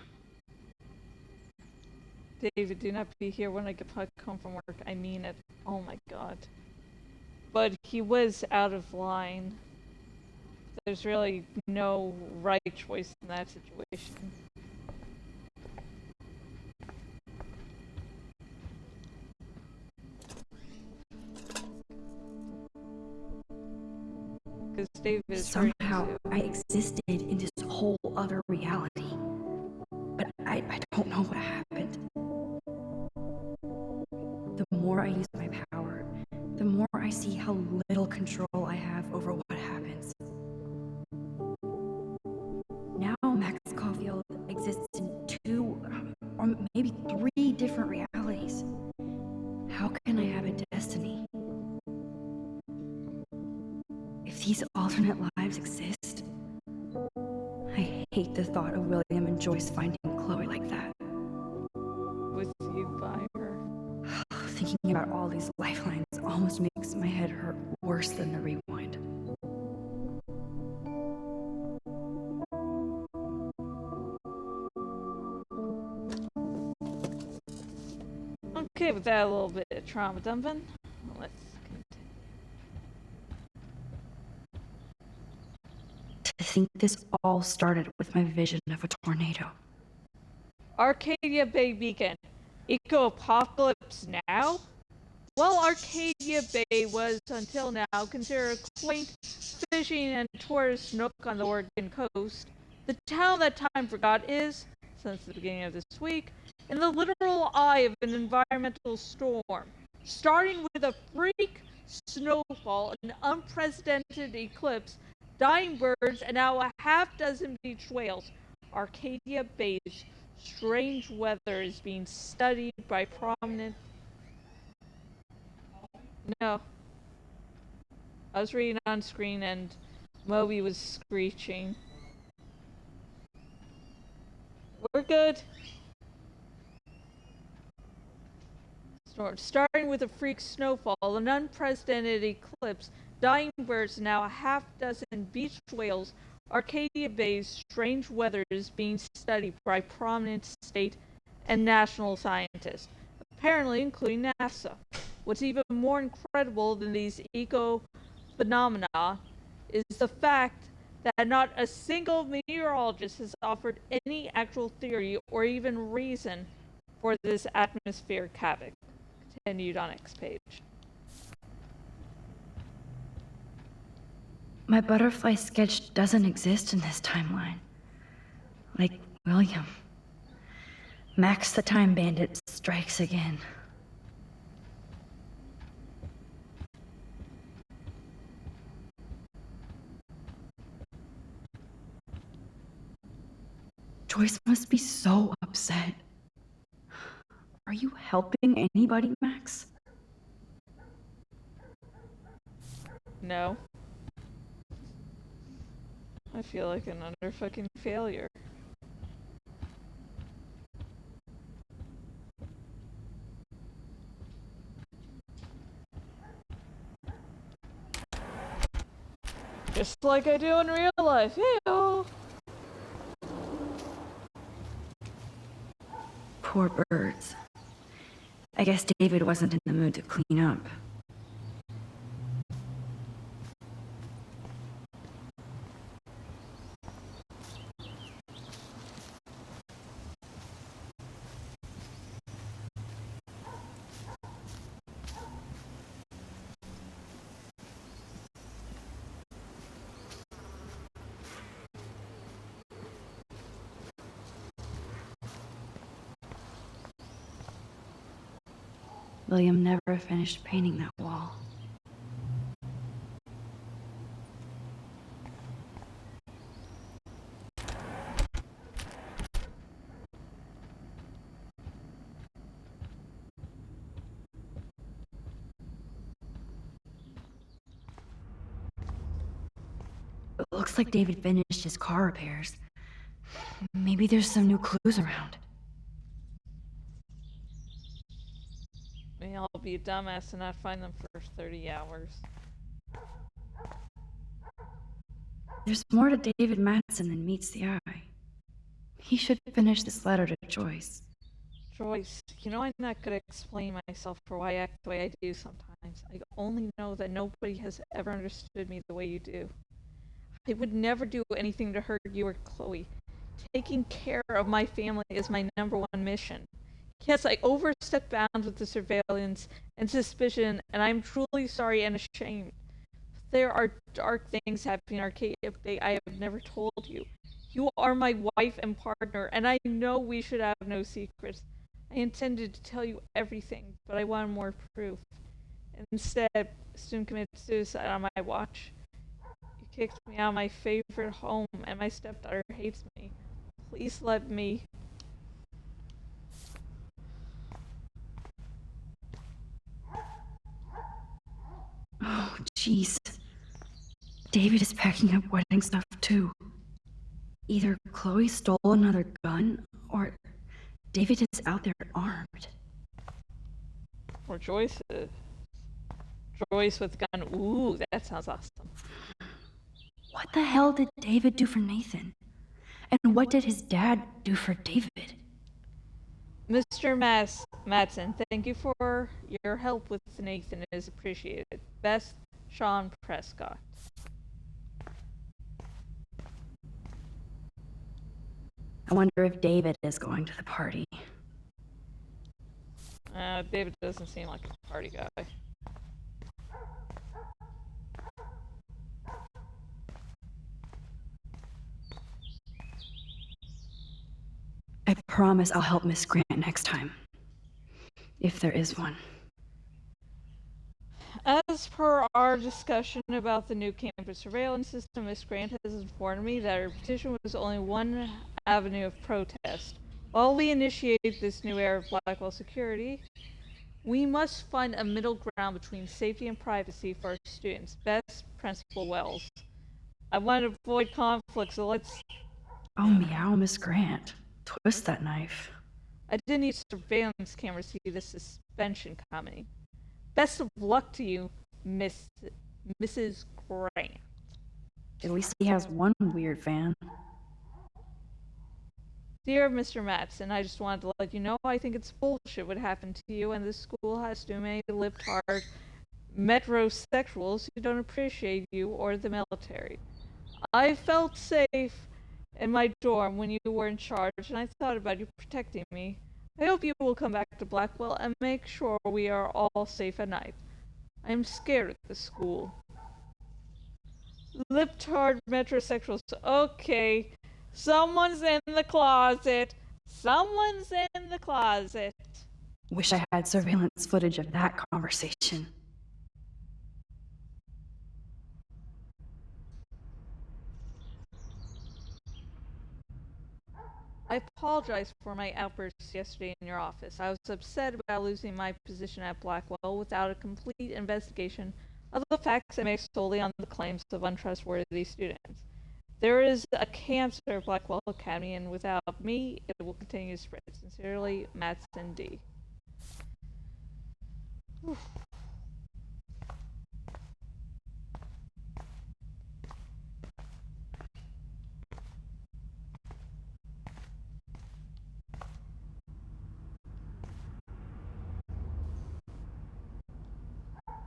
[SPEAKER 1] David, do not be here when I get back home from work. I mean it. Oh my god. But he was out of line. There's really no right choice in that situation. because David is hurting
[SPEAKER 3] Somehow
[SPEAKER 1] too.
[SPEAKER 3] I existed in this whole other reality. But I don't know what happened. The more I use my power, the more I see how little control I have over what happens. Now Max Caulfield exists in 2 or maybe 3 different realities. How can I have a destiny? If these alternate lives exist, I hate the thought of William and Joyce finding Chloe like that.
[SPEAKER 1] With you by her.
[SPEAKER 3] Thinking about all these lifelines almost makes my head hurt worse than the rewind.
[SPEAKER 1] Okay, with that a little bit of trauma dumping, let's
[SPEAKER 3] To think this all started with my vision of a tornado.
[SPEAKER 1] Arcadia Bay Beacon. Eco-apocalypse now? Well, Arcadia Bay was, until now, considered a quaint fishing and tourist nook on the Oregon coast. The town that time forgot is, since the beginning of this week, in the literal eye of an environmental storm. Starting with a freak snowfall, an unprecedented eclipse, dying birds, and now a half-dozen beached whales. Arcadia Bay's strange weather is being studied by prominent... No. I was reading on screen and Moby was screeching. We're good. Starting with a freak snowfall, an unprecedented eclipse, dying birds, and now a half-dozen beached whales, Arcadia Bay's strange weather is being studied by prominent state and national scientists, apparently including NASA. What's even more incredible than these eco-phenomena is the fact that not a single meteorologist has offered any actual theory or even reason for this atmospheric havoc. Continued on next page.
[SPEAKER 3] My butterfly sketch doesn't exist in this timeline. Like William. Max the Time Bandit strikes again. Joyce must be so upset. Are you helping anybody, Max?
[SPEAKER 1] No. I feel like another fucking failure. Just like I do in real life. Ew.
[SPEAKER 3] Poor birds. I guess David wasn't in the mood to clean up. William never finished painting that wall. It looks like David finished his car repairs. Maybe there's some new clues around.
[SPEAKER 1] Maybe I'll be a dumbass and not find them for 30 hours.
[SPEAKER 3] There's more to David Madsen than meets the eye. He should finish this letter to Joyce.
[SPEAKER 1] Joyce, you know I'm not gonna explain myself for why I act the way I do sometimes. I only know that nobody has ever understood me the way you do. I would never do anything to hurt you or Chloe. Taking care of my family is my #1 mission. Yes, I overstepped bounds with the surveillance and suspicion, and I'm truly sorry and ashamed. There are dark things happening in Arcadia Bay I have never told you. You are my wife and partner, and I know we should have no secrets. I intended to tell you everything, but I wanted more proof. Instead, Stu committed suicide on my watch. You kicked me out of my favorite home, and my stepdaughter hates me. Please let me.
[SPEAKER 3] Oh, jeez. David is packing up wedding stuff too. Either Chloe stole another gun, or David is out there armed.
[SPEAKER 1] Or Joyce. Joyce with gun. Ooh, that sounds awesome.
[SPEAKER 3] What the hell did David do for Nathan? And what did his dad do for David?
[SPEAKER 1] Mr. Madsen, thank you for your help with Nathan. It is appreciated. Best, Sean Prescott.
[SPEAKER 3] I wonder if David is going to the party.
[SPEAKER 1] David doesn't seem like a party guy.
[SPEAKER 3] I promise I'll help Miss Grant next time. If there is one.
[SPEAKER 1] As per our discussion about the new campus surveillance system, Miss Grant has informed me that her petition was only one avenue of protest. While we initiate this new era of Blackwell security, we must find a middle ground between safety and privacy for our students. Best, Principal Wells. I want to avoid conflict, so let's...
[SPEAKER 3] Oh, meow, Miss Grant. Twist that knife.
[SPEAKER 1] I didn't need surveillance cameras to see the suspension coming. Best of luck to you, Mrs. Grant.
[SPEAKER 3] At least he has one weird fan.
[SPEAKER 1] Dear Mr. Madsen, I just wanted to let you know I think it's bullshit what happened to you, and this school has too many libtard metrosexuals who don't appreciate you or the military. I felt safe in my dorm when you were in charge, and I thought about you protecting me. I hope you will come back to Blackwell and make sure we are all safe at night. I am scared of the school. Libtard metrosexuals. Okay. Someone's in the closet. Someone's in the closet.
[SPEAKER 3] Wish I had surveillance footage of that conversation.
[SPEAKER 1] I apologize for my outbursts yesterday in your office. I was upset about losing my position at Blackwell without a complete investigation of the facts and based solely on the claims of untrustworthy students. There is a cancer at Blackwell Academy, and without me, it will continue to spread. Sincerely, Madsen D. Whew.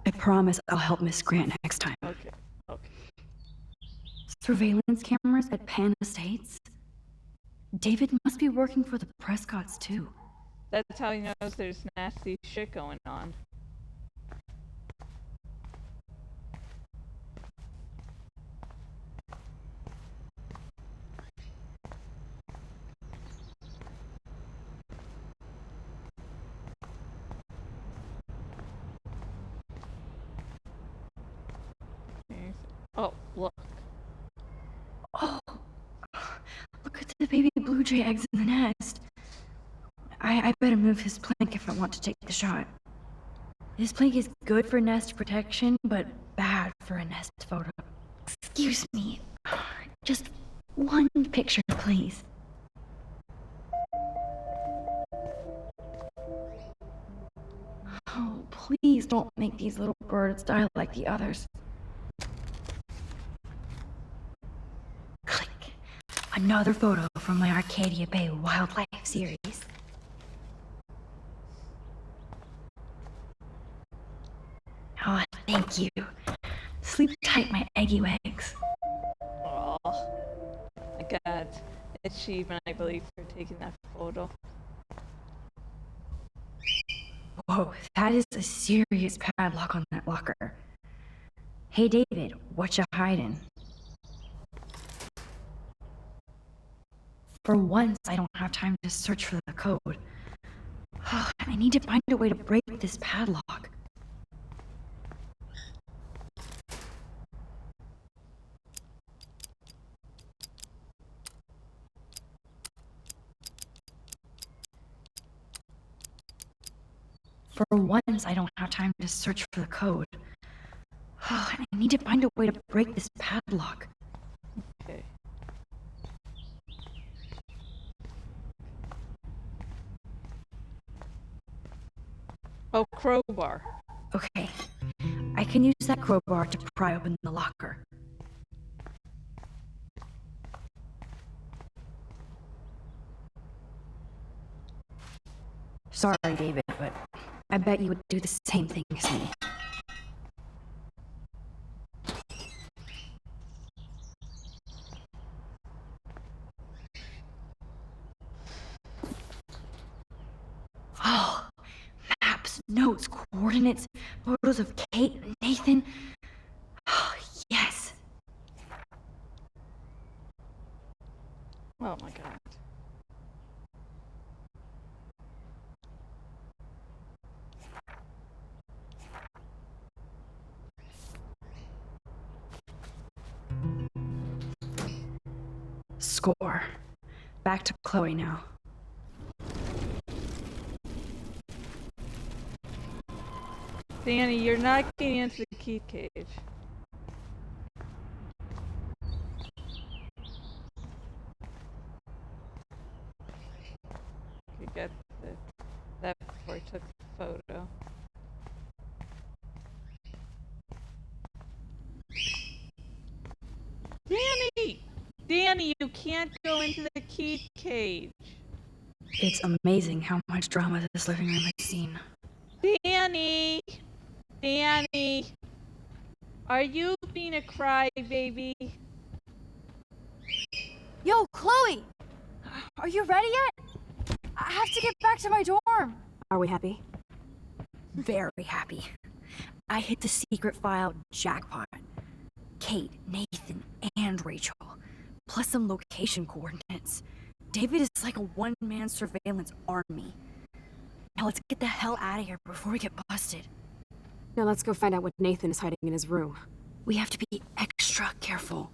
[SPEAKER 3] I promise I'll help Miss Grant next time.
[SPEAKER 1] Okay.
[SPEAKER 3] Surveillance cameras at Penn Estates? David must be working for the Prescotts too.
[SPEAKER 1] That's how he knows there's nasty shit going on. Oh, look.
[SPEAKER 3] Oh, look at the baby blue jay eggs in the nest. I better move his plank if I want to take the shot. This plank is good for nest protection, but bad for a nest photo. Excuse me. Just one picture, please. Oh, please don't make these little birds die like the others. Click. Another photo from my Arcadia Bay Wildlife series. Oh, thank you. Sleep tight, my eggy wags.
[SPEAKER 1] Oh, I got an achievement, I believe, for taking that photo.
[SPEAKER 3] Whoa, that is a serious padlock on that locker. Hey David, what you hiding? For once, I don't have time to search for the code. I need to find a way to break this padlock. For once, I don't have time to search for the code. I need to find a way to break this padlock.
[SPEAKER 1] Okay. Oh, crowbar.
[SPEAKER 3] Okay, I can use that crowbar to pry open the locker. Sorry, David, but I bet you would do the same thing as me. Oh, maps, notes, coordinates, photos of Kate, Nathan. Oh, yes.
[SPEAKER 1] Oh my god.
[SPEAKER 3] Score. Back to Chloe now.
[SPEAKER 1] Danny, you're not getting into the key cage. You got that before I took the photo. Danny! Danny, you can't go into the key cage.
[SPEAKER 3] It's amazing how much drama this living room has seen.
[SPEAKER 1] Danny! Danny! Are you being a crybaby?
[SPEAKER 4] Yo, Chloe! Are you ready yet? I have to get back to my dorm.
[SPEAKER 2] Are we happy?
[SPEAKER 3] Very happy. I hit the secret file jackpot. Kate, Nathan, and Rachel. Plus some location coordinates. David is like a one-man surveillance army. Now let's get the hell out of here before we get busted.
[SPEAKER 2] Now let's go find out what Nathan is hiding in his room.
[SPEAKER 3] We have to be extra careful.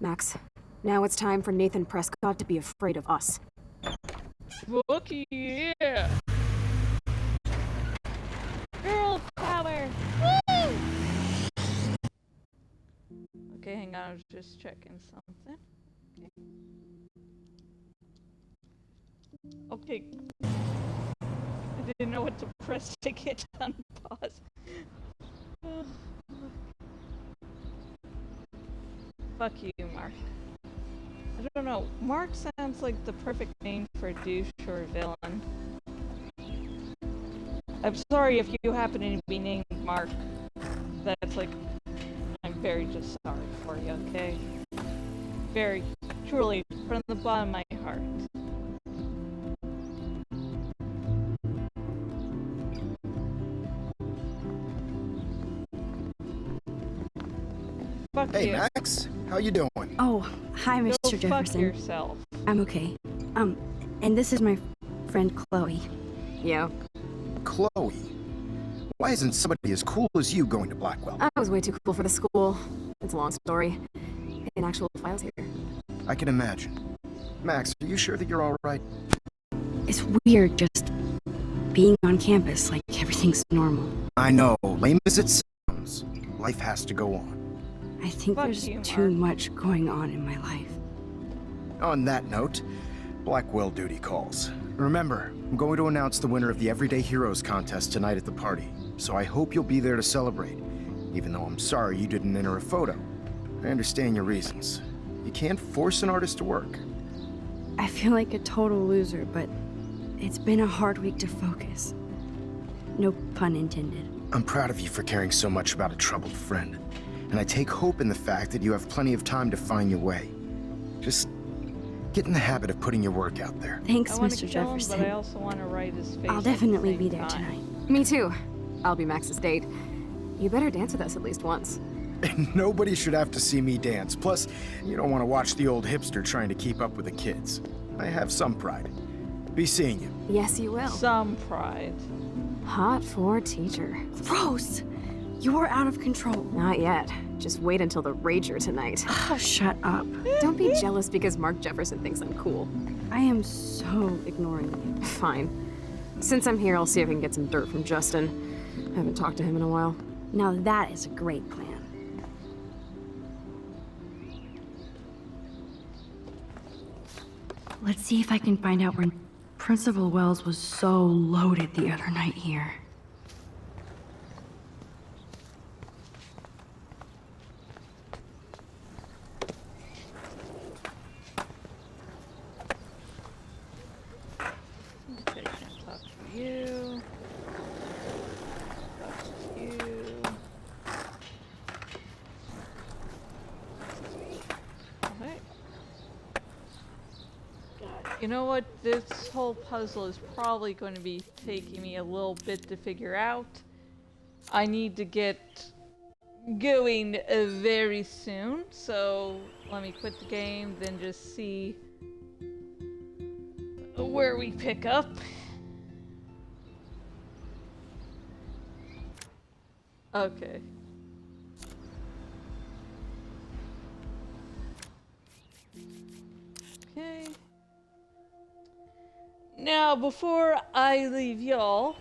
[SPEAKER 2] Max, now it's time for Nathan Prescott to be afraid of us.
[SPEAKER 1] Fuck yeah! Girl power! Woo! Okay, hang on, I was just checking something. Okay. I didn't know what to press to get on pause. Fuck you, Mark. I don't know. Mark sounds like the perfect name for a douche or a villain. I'm sorry if you happen to be named Mark. That's like... I'm very just sorry for you, okay? Very, truly, from the bottom of my heart. Fuck
[SPEAKER 9] Hey,
[SPEAKER 1] you.
[SPEAKER 9] Max. How you doing?
[SPEAKER 3] Oh, hi, Mr.
[SPEAKER 1] Go
[SPEAKER 3] Jefferson.
[SPEAKER 1] fuck yourself.
[SPEAKER 3] I'm okay. And this is my friend Chloe.
[SPEAKER 2] Yo,
[SPEAKER 9] Chloe. Why isn't somebody as cool as you going to Blackwell?
[SPEAKER 2] I was way too cool for the school. It's a long story. In actual files here.
[SPEAKER 9] I can imagine. Max, are you sure that you're all right?
[SPEAKER 3] It's weird just being on campus like everything's normal.
[SPEAKER 9] I know, lame as it sounds. Life has to go on.
[SPEAKER 3] I think
[SPEAKER 1] Fuck
[SPEAKER 3] there's
[SPEAKER 1] you,
[SPEAKER 3] too
[SPEAKER 1] Mark.
[SPEAKER 3] much going on in my life.
[SPEAKER 9] On that note, Blackwell duty calls. Remember, I'm going to announce the winner of the Everyday Heroes contest tonight at the party, so I hope you'll be there to celebrate, even though I'm sorry you didn't enter a photo. I understand your reasons. You can't force an artist to work.
[SPEAKER 3] I feel like a total loser, but it's been a hard week to focus. No pun intended.
[SPEAKER 9] I'm proud of you for caring so much about a troubled friend, and I take hope in the fact that you have plenty of time to find your way. Just get in the habit of putting your work out there.
[SPEAKER 3] Thanks,
[SPEAKER 1] I want
[SPEAKER 3] Mr.
[SPEAKER 1] to kill him,
[SPEAKER 3] Jefferson.
[SPEAKER 1] but I also want to write his face.
[SPEAKER 3] I'll
[SPEAKER 1] at the
[SPEAKER 3] definitely
[SPEAKER 1] same
[SPEAKER 3] be there
[SPEAKER 1] time.
[SPEAKER 3] tonight.
[SPEAKER 2] Me too. I'll be Max's date. You better dance with us at least once.
[SPEAKER 9] And nobody should have to see me dance. Plus, you don't want to watch the old hipster trying to keep up with the kids. I have some pride. Be seeing you.
[SPEAKER 2] Yes, you will.
[SPEAKER 1] Some pride.
[SPEAKER 2] Hot for teacher.
[SPEAKER 4] Rose, you are out of control.
[SPEAKER 2] Not yet. Just wait until the Rager tonight.
[SPEAKER 3] Oh, shut up.
[SPEAKER 2] Don't be jealous because Mark Jefferson thinks I'm cool.
[SPEAKER 3] I am so ignoring you.
[SPEAKER 2] Fine. Since I'm here, I'll see if I can get some dirt from Justin. I haven't talked to him in a while.
[SPEAKER 3] Now that is a great plan. Let's see if I can find out when Principal Wells was so loaded the other night here.
[SPEAKER 1] Okay, can't talk to you. Talk to you. Okay. You know what? This whole puzzle is probably going to be taking me a little bit to figure out. I need to get going very soon, so let me quit the game, then just see where we pick up. Okay. Okay. Now, before I leave y'all,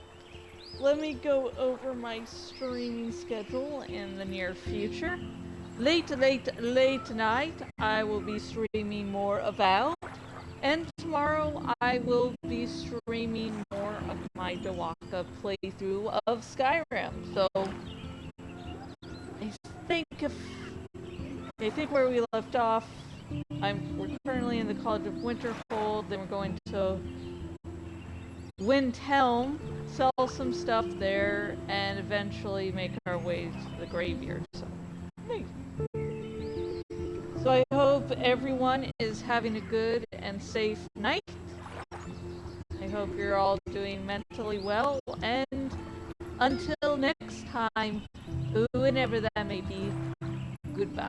[SPEAKER 1] let me go over my streaming schedule in the near future. Late tonight, I will be streaming more Avowed, and tomorrow I will be streaming more of my Dewaka playthrough of Skyrim. So, I think where we left off, we're currently in the College of Winterhold, then we're going to Windhelm, sell some stuff there, and eventually make our way to the Graveyard. So I hope everyone is having a good and safe night. I hope you're all doing mentally well, and until next time, whenever that may be, goodbye.